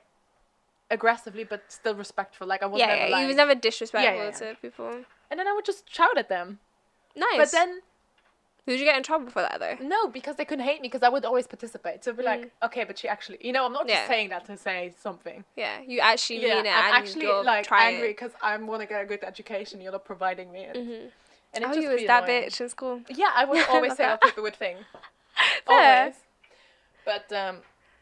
aggressively, but still respectful. Like I was never like, you was never disrespectful Yeah. to people. and then I would just shout at them. Nice. But then did you get in trouble for that though? no, because they couldn't hate me because I would always participate. So it'd be like, okay, but she actually, I'm not just Yeah. saying that to say something. Yeah, you actually Yeah, mean it. I'm and actually you're like trying angry it. because I want to get a good education. You're not providing me it. And it Oh, just you was be that annoying. bitch in school. Yeah, I would always Love say that. what people would think. Fair. Always. But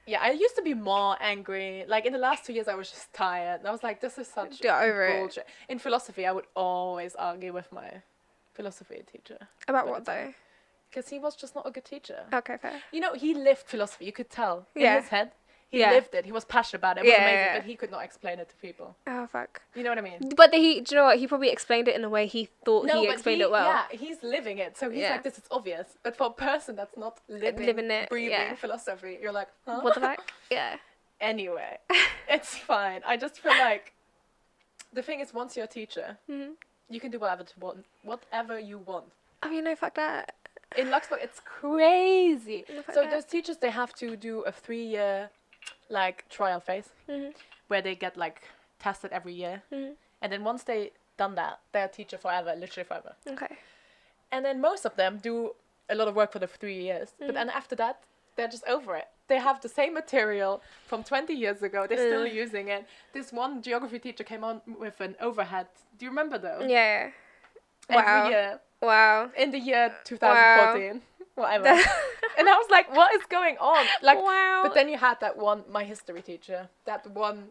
yeah, I used to be more angry. Like in the last 2 years, I was just tired. And I was like, this is such You're over it. bullshit. In philosophy, I would always argue with my philosophy teacher About But what though? because he was just not a good teacher. Okay, fair. He lived philosophy. You could tell Yeah. in his head. He Yeah. lived it. He was passionate about it. It was Yeah, amazing, yeah. but he could not explain it to people. Oh fuck. You know what I mean? But do you know what? He probably explained it in a way he thought he but explained it well. Yeah, he's living it. So he's Yeah. like, this is obvious. But for a person that's not Living it, breathing yeah. philosophy, you're like, huh? What the fuck? Yeah. Anyway, it's fine. I just feel like the thing is, once you're a teacher, you can do whatever you want. Oh, fuck that. In Luxembourg, it's crazy. Look at So that. those teachers, they have to do a 3-year trial phase where they get tested every year, and then once they done that, they're a teacher forever, literally forever. Okay. And then most of them do a lot of work for the 3 years. But then after that, they're just over it. They have the same material from 20 years ago. They're still using it. This one geography teacher came on with an overhead. Do you remember those? Yeah. Every year. Wow. In the year 2014. Whatever. And I was like, what is going on? Like, wow. But then you had that one, my history teacher, that one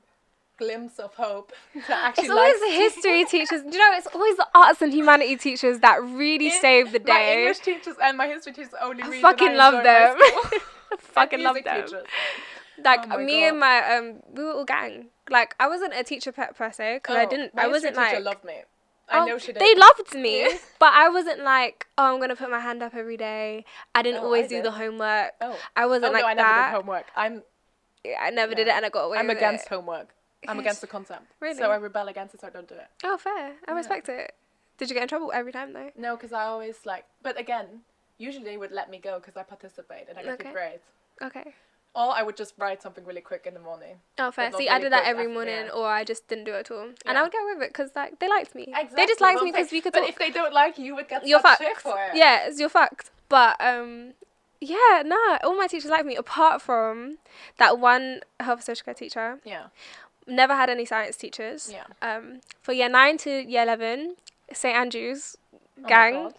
glimpse of hope that actually it's always the history teachers. Do you know, it's always the arts and humanity teachers that really save the day. My English teachers and my history teachers only reason fucking love them. I fucking love them. Teachers. Like me and my we were all gang. Like I wasn't a teacher per se because I wasn't my like. teacher loved me. I know she did. They loved me, but I wasn't like, oh, I'm gonna put my hand up every day. I didn't always do the homework. I wasn't like I that. never did homework. I never did it, and I got away with it. I'm against homework. I'm against the concept. Really? So I rebel against it, so I don't do it. Oh, fair. I respect it. Did you get in trouble every time, though? No, because I always but again, usually they would let me go because I participate and I got good grades. Okay. Or I would just write something really quick in the morning. Oh, fair. See, I did that every morning, or I just didn't do it at all. And I would get away with it because they liked me. Exactly. They just liked me because we could talk. But if they don't like you, you would get you're fucked. Shit for it. Yeah, you're fucked. But, yeah, nah, all my teachers liked me, apart from that one health and social care teacher. Yeah. Never had any science teachers. Yeah. For year 9 to year 11, St. Andrews gang.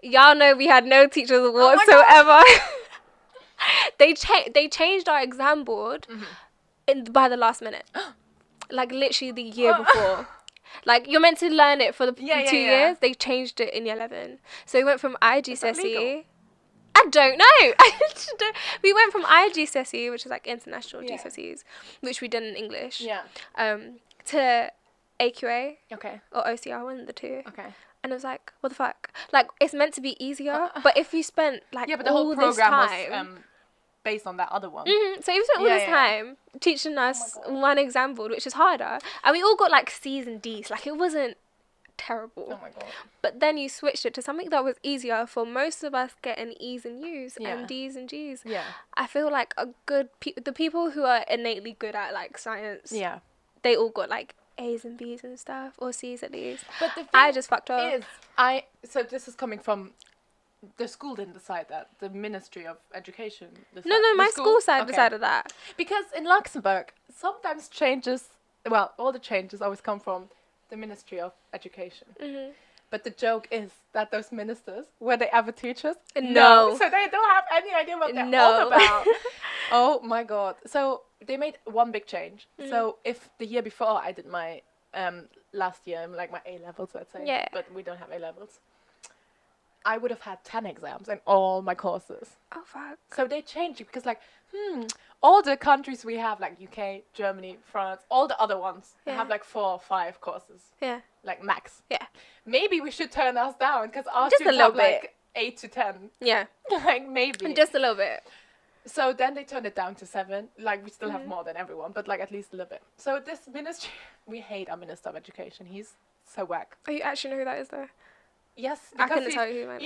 Y'all know we had no teachers whatsoever. They changed our exam board by the last minute. Like literally the year before. Like you're meant to learn it for the 2 years. They changed it in year 11. So we went from IGCSE. I don't know. We went from IGCSE, which is like international GCSEs, which we did in English. Yeah. To AQA. Okay. Or OCR, one of the two. Okay. And I was like, what the fuck? Like, it's meant to be easier, but if you spent, like, but the whole program was based on that other one. Mm-hmm. So you spent all this time teaching us one exam board, which is harder. And we all got, like, C's and D's. Like, it wasn't terrible. Oh, my God. But then you switched it to something that was easier for most of us getting E's and U's and D's and G's. Yeah. I feel like the people who are innately good at, like, science, they all got, like, A's and B's and stuff, or C's at least. But the thing I just fucked up. So this is coming from the school didn't decide that. The Ministry of Education decided. No, my school side decided that. Because in Luxembourg, sometimes all the changes always come from the Ministry of Education. Mm-hmm. But the joke is that those ministers, were they ever teachers? No. So they don't have any idea what they're all about. Oh my God. So they made one big change. Mm-hmm. So if the year before I did my last year, like my A-levels, let's say, but we don't have A-levels, I would have had 10 exams in all my courses. Oh, fuck. So they changed it because, like, all the countries we have, like UK, Germany, France, all the other ones, they have like 4 or 5 courses. Yeah. Like max. Yeah. Maybe we should turn us down because our just students have like 8 to 10. Yeah. Like maybe. Just a little bit. So then they turned it down to 7. Like we still have more than everyone, but like at least a little bit. So this ministry, we hate our Minister of Education. He's so whack. Oh, you actually know who that is though? Yes, I couldn't tell you who mine is.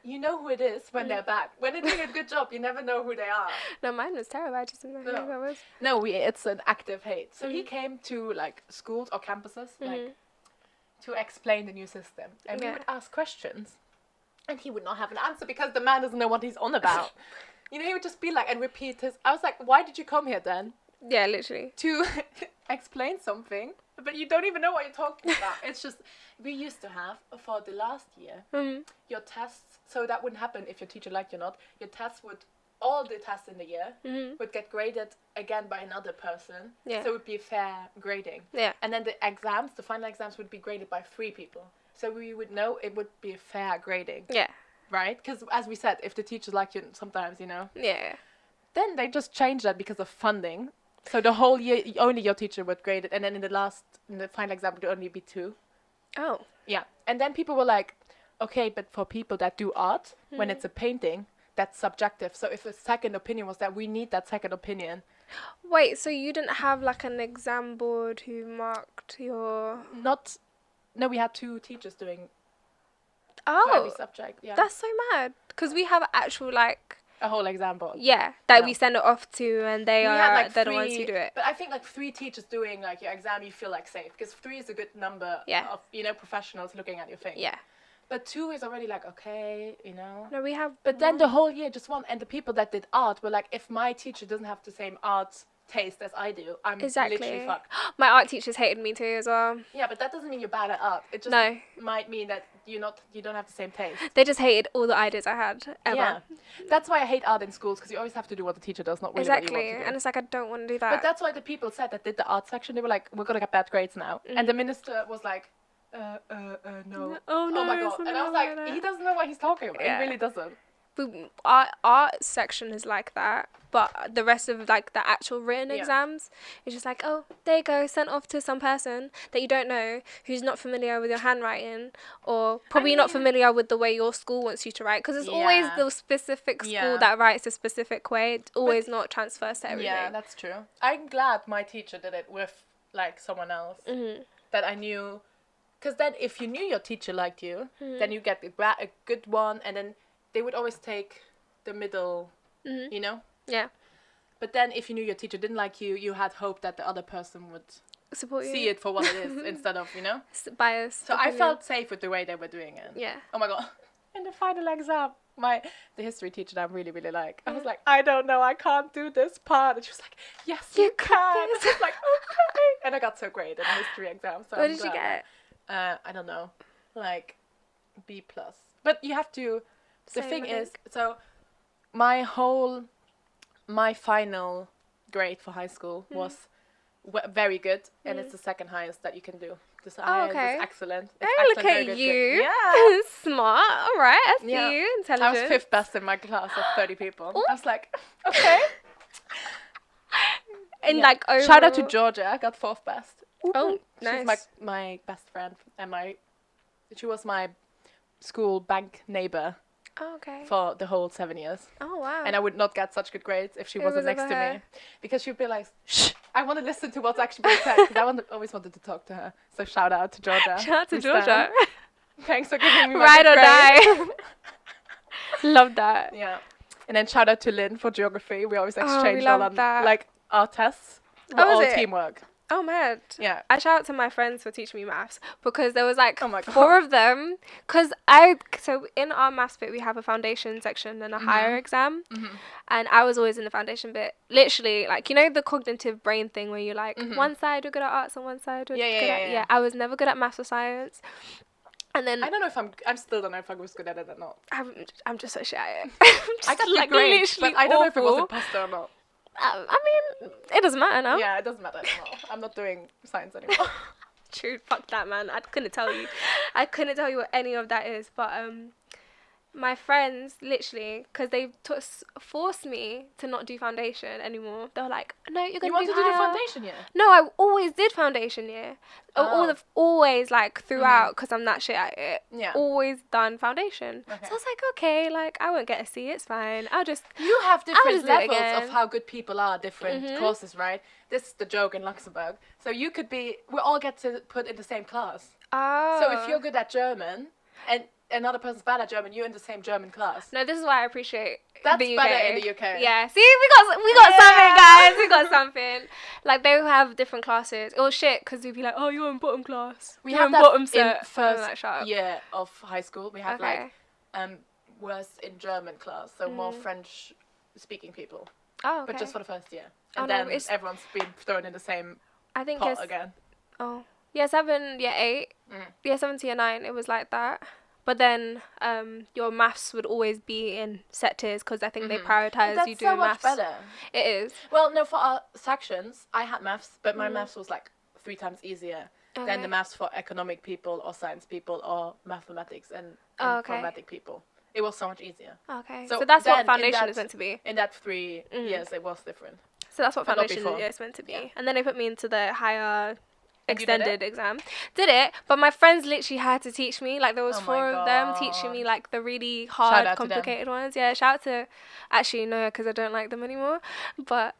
You know who it is when they're bad. When they're doing a good job, you never know who they are. No, mine was terrible. I just didn't know who that was. No, it's an active hate. So he came to like schools or campuses like to explain the new system, and we would ask questions, and he would not have an answer because the man doesn't know what he's on about. You know, he would just be like and repeat his. I was like, why did you come here then? Yeah, literally. To explain something, but you don't even know what you're talking about. It's just, we used to have, for the last year, your tests, so that wouldn't happen if your teacher liked you or not, your tests would, all the tests in the year, would get graded again by another person. Yeah. So it would be fair grading. Yeah. And then the exams, the final exams would be graded by 3 people. So we would know it would be a fair grading. Yeah. Right? Because as we said, if the teachers like you sometimes, you know. Yeah. Then they just changed that because of funding. So the whole year, only your teacher would grade it, and then in the final exam, it would only be 2. Oh. Yeah. And then people were like, okay, but for people that do art, when it's a painting, that's subjective. So if a second opinion was that, we need that second opinion. Wait, so you didn't have like an exam board who marked your... No, we had 2 teachers doing for every subject. Yeah. That's so mad. Because we have actual like... A whole exam board. Yeah, that we send it off to, and they're the ones who do it. But I think like 3 teachers doing like your exam, you feel like safe because 3 is a good number of professionals looking at your thing. Yeah. But 2 is already like, okay, you know. No, we have. But then the whole year just 1, and the people that did art were like, if my teacher doesn't have the same art taste as I do, I'm literally fucked. My art teachers hated me too as well. Yeah, but that doesn't mean you're bad at art. It just might mean that you don't have the same taste. They just hated all the ideas I had ever. Yeah, that's why I hate art in schools, because you always have to do what the teacher does, not really what you want to do. And it's like, I don't want to do that. But that's why the people said that did the art section, they were like, we're gonna get bad grades now, and the minister was like, no. Oh no! my god! And I was like, he doesn't know what he's talking about. Yeah. He really doesn't. Our art section is like that, but the rest of like the actual written exams is just like, oh, there you go, sent off to some person that you don't know, who's not familiar with your handwriting, or probably not familiar with the way your school wants you to write, because it's always the specific school that writes a specific way. It always not transfers to everything. Yeah, that's true. I'm glad my teacher did it with like someone else that I knew, because then if you knew your teacher liked you, then you get a good one, and then they would always take the middle, you know? Yeah. But then if you knew your teacher didn't like you, you had hope that the other person would support you, see it for what it is instead of, you know? Bias. So I felt safe with the way they were doing it. Yeah. Oh my god. In the final exam, the history teacher that I really, really like, I was like, I don't know, I can't do this part. And she was like, yes, you can. I was like, okay. And I got so great in the history exam. So what did you get? I don't know. Like, B+. But you have to... The thing is, so my final grade for high school was very good, and it's the second highest that you can do. The highest is excellent. It's look excellent, at very you. good. Yeah. Smart. All right. That's you. Intelligent. I was 5th best in my class of 30 people. Ooh. I was like, okay. And like overall... Shout out to Georgia. I got 4th best. Oh, nice. She's my best friend, and she was my school bank neighbor. Oh, okay. For the whole 7 years. Oh, wow. And I would not get such good grades if she wasn't next to me. Because she'd be like, shh, I want to listen to what's actually being said. Because I always wanted to talk to her. So shout out to Georgia. Shout out to Georgia. Thanks for giving me my ride or grade. die. Love that. Yeah. And then shout out to Lynn for geography. We always exchanged all on like our tests. Were all teamwork. Oh, mad. Yeah. I shout out to my friends for teaching me maths, because there was like 4 of them. Because so in our maths bit, we have a foundation section and a higher exam. And I was always in the foundation bit. Literally, like, you know, the cognitive brain thing where you're like, one side you're good at arts and one side you're good at... Yeah, I was never good at maths or science. And then... I don't know if I still don't know if I was good at it or not. I'm just so shit at it. I got like grades, but I don't know if it was imposter or not. I mean, it doesn't matter now. Yeah, it doesn't matter anymore. I'm not doing science anymore. True, fuck that, man. I couldn't tell you. I couldn't tell you what any of that is. But my friends, literally, because they forced me to not do foundation anymore. They were like, no, you're going to do You wanted to do foundation year? No, I always did foundation year. Always, like, throughout, because I'm that shit at it. Yeah. Always done foundation. Okay. So I was like, okay, like, I won't get a C, it's fine. You have different levels of how good people are, different courses, right? This is the joke in Luxembourg. So we all get to put in the same class. Oh. So if you're good at German, and another person's bad at German, you're in the same German class. No, this is why I appreciate that's the UK. better in the UK. Yeah, see, we got something, guys. We got something. Like, they have different classes. It was shit, because we'd be like, oh, you're in bottom class. We have in bottom set. In first year of high school. We have worse in German class, so more French-speaking people. Oh, okay. But just for the first year. And then everyone's been thrown in the same pot again. Oh. Year 7, year 8. Year 7 to year 9, it was like that. But then your maths would always be in set tiers, because I think they prioritise you doing maths. That's so much better. It is. Well, no, for our sections, I had maths, but my maths was like 3 times easier than the maths for economic people or science people or mathematics and informatic people. It was so much easier. Okay. So that's what foundation is meant to be. In that 3 years, it was different. So that's what foundation is meant to be. Yeah. And then they put me into the higher... extended exam. Did it, but my friends literally had to teach me. Like, there was 4 of them teaching me, like, the really hard, complicated ones. Yeah, shout out to... Actually, no, because I don't like them anymore. But...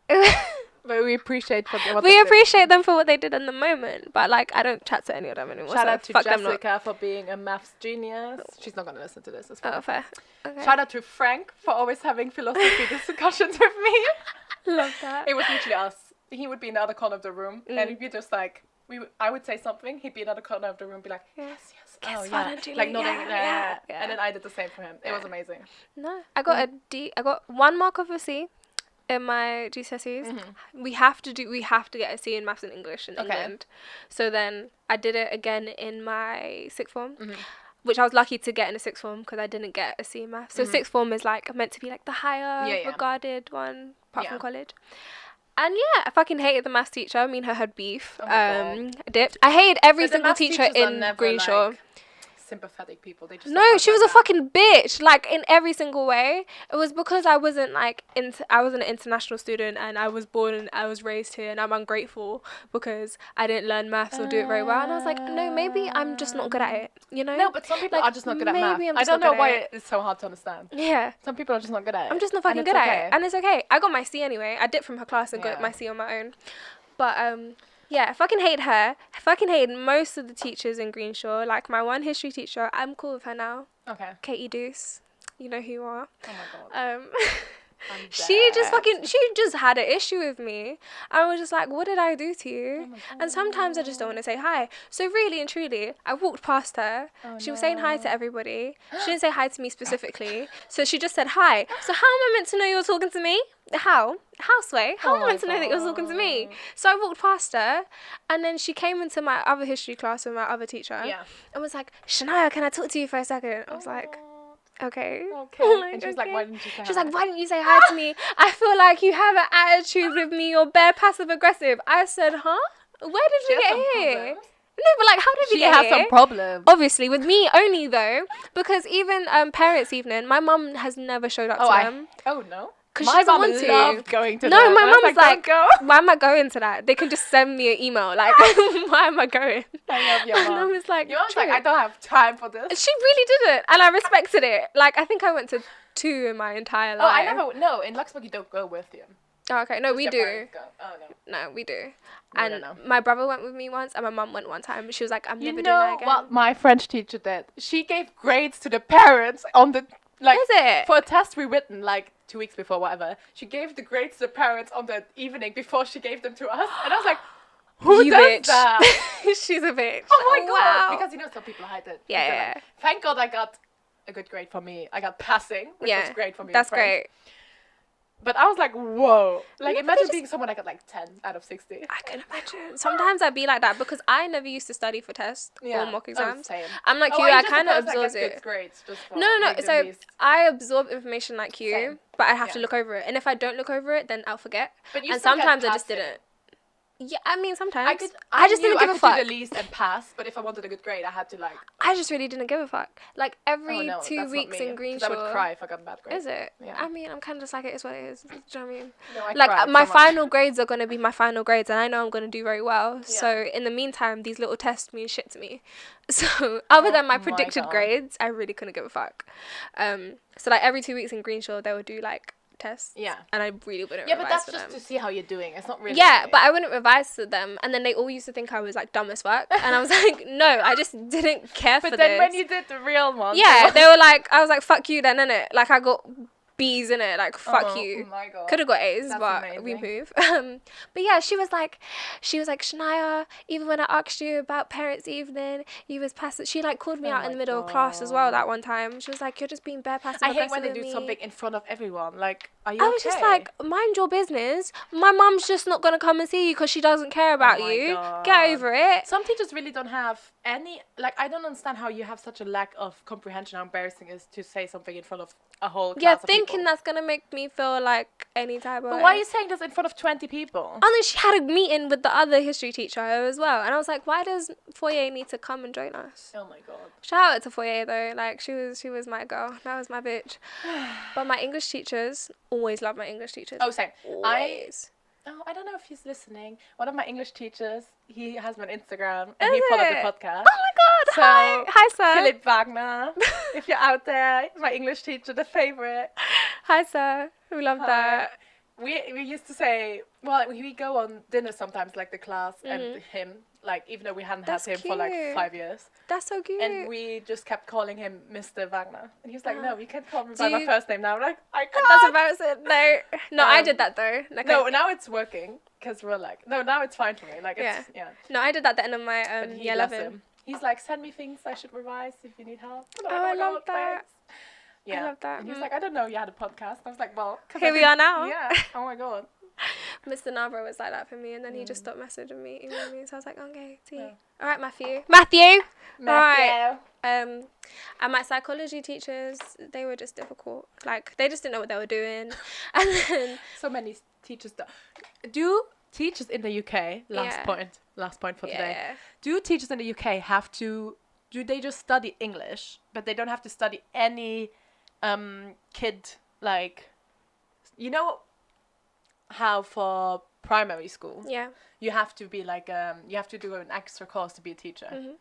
But we appreciate them for what they did in the moment. But, like, I don't chat to any of them anymore. Shout out to Jessica for being a maths genius. She's not going to listen to this. Oh, fair. Okay. Shout out to Frank for always having philosophy discussions with me. Love that. It was literally us. He would be in the other corner of the room, and he'd be just like... I would say something, he'd be in another corner of the room, be like, yes, Oh, Guess yeah. what, Anjali? Like nodding. Yeah. And then I did the same for him. It was amazing. No, I got a D. I got 1 mark of a C in my GCSEs. Mm-hmm. We have to get a C in maths and English in Okay. England. So then I did it again in my sixth form, Mm-hmm. which I was lucky to get in a sixth form because I didn't get a C in maths. So sixth form is like meant to be like the higher regarded one apart from college. And yeah, I fucking hated the maths teacher. Me and her had beef. Oh my God. Dipped. I hated every But the single maths teacher teachers are in never, Greenshaw. like, sympathetic people. They just No, she was a fucking bitch, like in every single way. It was because I wasn't like I wasn't an international student and I was born and I was raised here and I'm ungrateful because I didn't learn maths or do it very well. And I was like, no, maybe I'm just not good at it, you know? No, but some people Like, are just not good at math. maybe I'm I just don't not know good why at it's so hard to understand. Yeah. Some people are just not good at it. I'm just not fucking and good it's at okay. it. And it's okay. I got my C anyway. I dipped from her class and got my C on my own. But yeah, I fucking hate her. I fucking hate most of the teachers in Greenshaw. Like my one history teacher, I'm cool with her now. Okay. Katie Deuce. You know who you are. Oh my God. She just had an issue with me. I was just like, what did I do to you? And sometimes I just don't want to say hi. So really and truly, I walked past her. She was saying hi to everybody. She didn't say hi to me specifically. So she just said hi. So how am I meant to know you were talking to me? How? Houseway? How am I meant to know that you were talking to me? So I walked past her, and then she came into my other history class with my other teacher. Yeah. And was like, Shania, can I talk to you for a second? I was like, okay. And she was like, why didn't you say hi? She's like, why didn't you say hi to me? I feel like you have an attitude with me. You're bare passive aggressive. I said, huh? Where did we get here? Problems. No, but like, how did we She get has here? some problems. Obviously, with me only though, because even parents' evening, my mum has never showed up to them. Oh no. Because My she doesn't mom want to. loved going to No, them. my And I was mum's "Don't like, go." why am I going to that? They can just send me an email. Like, why am I going? I love your And I mom. was like, Your mom's like, "True." I don't have time for this. She really didn't, and I respected it. Like, I think I went to 2 in my entire life. Oh, I never. No, in Luxembourg you don't go with them. Oh, okay, no, we Your do. parents go. Oh no. No, we do. No, And no. my brother went with me once, and my mum went one time. But she was like, "I'm You never doing that know again." what my French teacher did? She gave grades to the parents on the like Is it? for a test we written like 2 weeks before, whatever. She gave the grades to the parents on the evening before she gave them to us, and I was like, "Who You does bitch. that?" She's a bitch. Oh my god! Wow. Because you know some people hide it. Yeah, So, yeah. like, thank God I got a good grade for me. I got passing, which was great for me. in That's French. great. But I was like, whoa! Like No, imagine they being someone that got like 10 out of 60. I can imagine. Sometimes I'd be like that because I never used to study for tests or mock exams. Same. I'm like you. I'm I just kind the of person that absorb gets it. good grades just for, No. like, the So least. I absorb information like you, Same. but I have to Yeah. look over it. And if I don't look over it, then I'll forget. But you And still get sometimes I just passing. didn't. Yeah, I mean sometimes. I just knew didn't give I a could fuck. do the least and pass, but if I wanted a good grade, I had to like. I just really didn't give a fuck. Like every Oh no, 2 that's weeks not me, in 'cause Greenshaw. I would cry if I got a bad grade. Is it? Yeah. I mean, I'm kind of just like, it is what it is. Do you know what I mean? No, I Like cried my so much. final grades are gonna be my final grades, and I know I'm gonna do very well. So in the meantime, these little tests mean shit to me. So other than my my predicted God. grades, I really couldn't give a fuck. So like every 2 weeks in Greenshaw, they would do like tests. Yeah. And I really wouldn't. Yeah, but revise that's for just them. to see how you're doing. It's not really. Yeah, but I wouldn't revise to them, and then they all used to think I was like dumb as fuck, and I was like, no, I just didn't care for But this. then when you did the real one. Yeah, they were like, I was like, fuck you then, innit? Like, I got B's in it, like, fuck you. Oh my god. Could have got A's, That's but we amazing. move. But yeah, she was like, Shania, even when I asked you about parents' evening, you was passive. She like called me Oh out in my the middle of class as well God. that one time. She was like, you're just being bare passive I hate aggressive when they with do me. something in front of everyone. Like, are you I was just okay? like, mind your business. My mum's just not gonna come and see you because she doesn't care about my you. God. Get over it. Some teachers really don't have any, like, I don't understand how you have such a lack of comprehension how embarrassing it is to say something in front of a whole class Yeah, of thinking people. that's gonna make me feel like any type of. But why are you saying this in front of 20 people? And then she had a meeting with the other history teacher as well, and I was like, why does Foyer need to come and join us? Oh my god. Shout out to Foyer though, like she was my girl, that was my bitch. But my English teachers, always love my English teachers. Oh, same. Always. I don't know if he's listening. One of my English teachers, he has me on Instagram and he Is followed it? the podcast. Oh my god, So, hi sir. Philip Wagner, if you're out there, my English teacher, the favorite. Hi sir, we love that. We used to say, well, we go on dinner sometimes, like the class and him, like even though we hadn't That's had him for like cute. 5 years. That's so cute. And we just kept calling him Mr. Wagner. And he was like, no, you can't call me Do by my you- first name now. I'm like, I can't. That's embarrassing. No, I Um, did that though. Like, No, now it's working. Because we're like, no, now it's fine for me. Like, it's, yeah. No, I did that at the end of my But he year loves 11. him. He's like, send me things I should revise if you need help. And I'm Oh, like, I love God, that. thanks. Yeah. I love that. And he's like, I don't know you had a podcast. I was like, well, 'cause I Here we didn't- are now. Yeah. Oh my God. Mr. Narborough was like that for me, and then he just stopped messaging me, emailing me. So I was like, okay, see. Yeah. All right, Matthew. Matthew. Matthew. And my psychology teachers, they were just difficult. Like, they just didn't know what they were doing. And then So many teachers. Do teachers in the UK, Yeah. last point for today. yeah, Do teachers in the UK have to, do they just study English, but they don't have to study any kid, like, you know how for primary school, yeah. you have to be like, you have to do an extra course to be a teacher.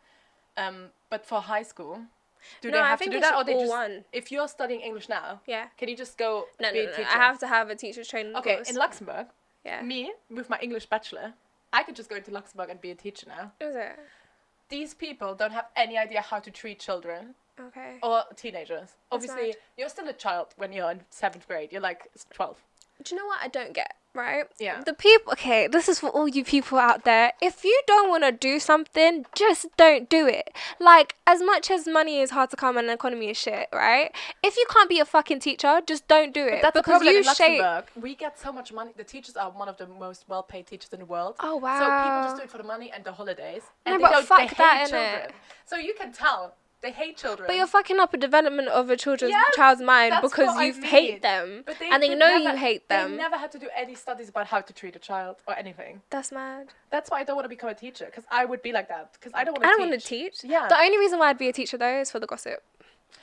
But for high school, do No, they I have to think do it's that? Or they all just, one. if you're studying English now, Yeah. can you just go No, be no, a no. teacher? I have to have a teacher's training Okay, course. in Luxembourg, Yeah. me, with my English bachelor, I could just go into Luxembourg and be a teacher now. Is it? These people don't have any idea how to treat children Okay. or teenagers. Obviously, mad. you're still a child when you're in 7th grade. You're like 12. Do you know what I don't get, right? Yeah. The people, okay, this is for all you people out there. If you don't want to do something, just don't do it. Like, as much as money is hard to come and the economy is shit, right? If you can't be a fucking teacher, just don't do it. That's the because problem you in shape. Luxembourg. We get so much money. The teachers are one of the most well-paid teachers in the world. Oh, So people wow. just do it for the money and the holidays. No, And but they don't, fuck they hate that, children. innit? So you can tell they hate children. But you're fucking up a development of a Yes, child's mind that's because what I you mean. hate them. But And they know you hate them. They never had to do any studies about how to treat a child or anything. That's mad. That's why I don't want to become a teacher, because I would be like that. Because I don't want I to don't teach. want to teach. Yeah. The only reason why I'd be a teacher, though, is for the gossip.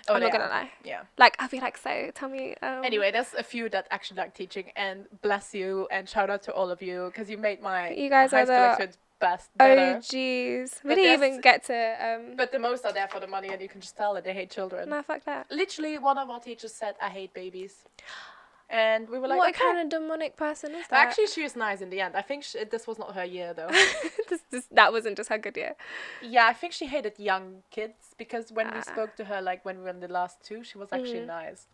Oh, I'm not yeah. going to lie. Yeah. Like, I'd be like, so, tell me. Anyway, there's a few that actually like teaching, and bless you, and shout out to all of you, because you made my You guys high are school the experience better. Oh, jeez. We But didn't there's- even get to. But the most are there for the money, and you can just tell that they hate children. No, fuck that. Literally, one of our teachers said, I hate babies. And we were like, What okay. kind of demonic person is that? Actually, she was nice in the end. I think this was not her year, though. that wasn't just her good year. Yeah, I think she hated young kids, because when we Ah. spoke to her, like, when we were in the last 2, she was actually nice.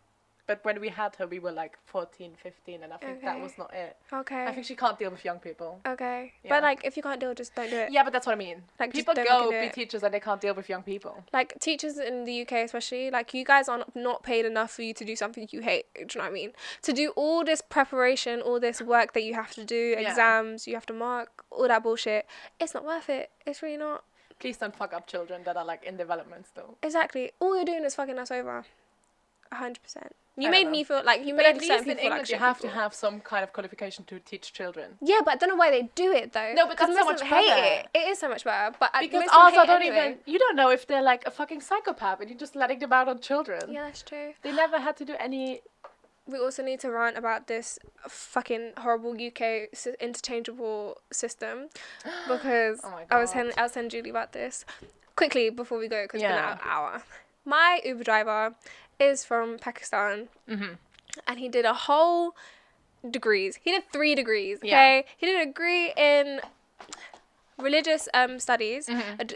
But when we had her, we were like 14, 15, and I think that Okay. was not it. Okay. I think she can't deal with young people. Okay. Yeah. But, like, if you can't deal, just don't do it. Yeah, but that's what I mean. Like, just People don't go fucking do be it. teachers and they can't deal with young people. Like, teachers in the UK especially, like, you guys are not paid enough for you to do something you hate. Do you know what I mean? To do all this preparation, all this work that you have to do, Yeah. exams, you have to mark, all that bullshit, it's not worth it. It's really not. Please don't fuck up children that are like in development still. Exactly. All you're doing is fucking us over. 100%. You I made don't me know. feel like you But made at least certain in people like English you shit have to people. have some kind of qualification to teach children. Yeah, but I don't know why they do it though. No, but 'Cause that's so Muslims much hate better. it. It is so much better. But Because Muslims also hate don't anyway. even, you don't know if they're like a fucking psychopath and you're just letting them out on children. Yeah, that's true. They never had to do any. We also need to rant about this fucking horrible UK interchangeable system because Oh my I was God. telling Julie about this quickly before we go because Yeah. it's been an hour. My Uber driver is from Pakistan and he did a whole degrees. He did 3 degrees. Okay, Yeah. he did a degree in religious studies,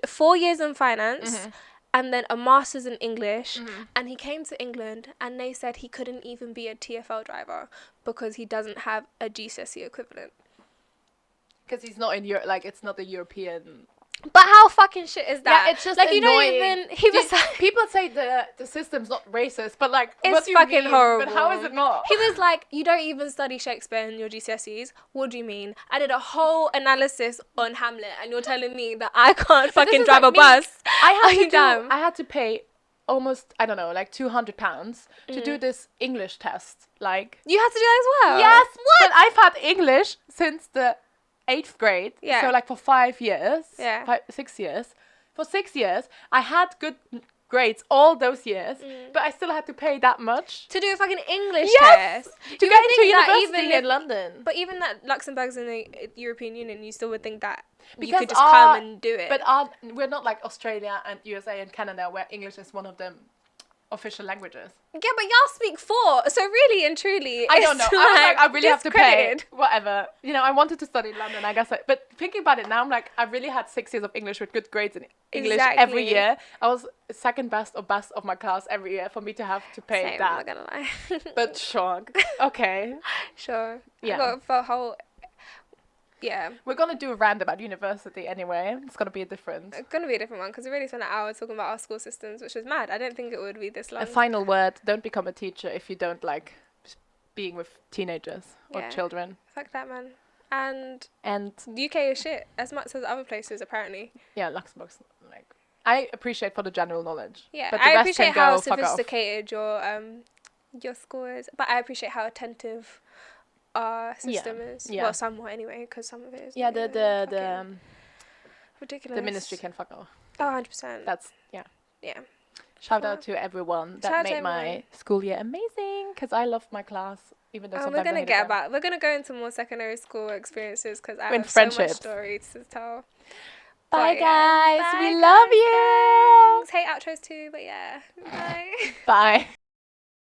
4 years in finance. And then a master's in English, and he came to England, and they said he couldn't even be a TfL driver because he doesn't have a GCSE equivalent. Because he's not in Europe, like it's not the European. But how fucking shit is that? Yeah, it's just like you don't annoying. even. He was like, People say the system's not racist, but like it's what do you fucking mean? horrible. But how is it not? He was like, you don't even study Shakespeare in your GCSEs. What do you mean? I did a whole analysis on Hamlet, and you're telling me that I can't But this fucking is drive like a me. bus? I Are had you to dumb? I had to pay almost, I don't know, like £200 to do this English test. Like, You had to do that as well. yes, but I've had English since the 8th grade. Yeah. So like for 5 years. Yeah. 6 years. For 6 years, I had good grades all those years, but I still had to pay that much To do a fucking English Yes! test. to You get would into think that university even in London. But even that Luxembourg's in the European Union, you still would think that you Because could just come and do it. But we're not like Australia and USA and Canada where English is one of them official languages. yeah, but y'all speak 4, so really and truly, I don't know. it's I was like, I really have to pay. discredited. Whatever. You know, I wanted to study in London, I guess. But thinking about it now, I'm like, I really had 6 years of English with good grades in English every Exactly. year. I was second best or best of my class every year for me to have to pay Same, I'm not that. gonna lie. But shock. Okay. sure. Yeah. I got for a whole. Yeah. We're gonna do a rant about university anyway. It's gonna be a different. It's going to be a different one because we really spent an hour talking about our school systems, which is mad. I didn't think it would be this long. A final word: don't become a teacher if you don't like being with teenagers or Yeah. children. Fuck that, man. And And UK is shit as much as other places, apparently. yeah, Luxembourg's like I appreciate for the general knowledge. Yeah, but the I rest appreciate can how go fuck off. sophisticated your school is, but I appreciate how attentive our system is. Yeah. Well, somewhat anyway, because some of it is. Yeah, fucking the ridiculous. the ministry can fuck off. Oh, 100%. That's yeah. Yeah. Shout out to everyone that Shout out to made my everyone. school year amazing because I loved my class even though We're sometimes I gonna hated them. we're gonna go into more secondary school experiences because I In have so much friendships. stories to tell. Bye But, guys, Bye, we guys. love you. Thanks. Hate outros too, but yeah. Bye. Bye.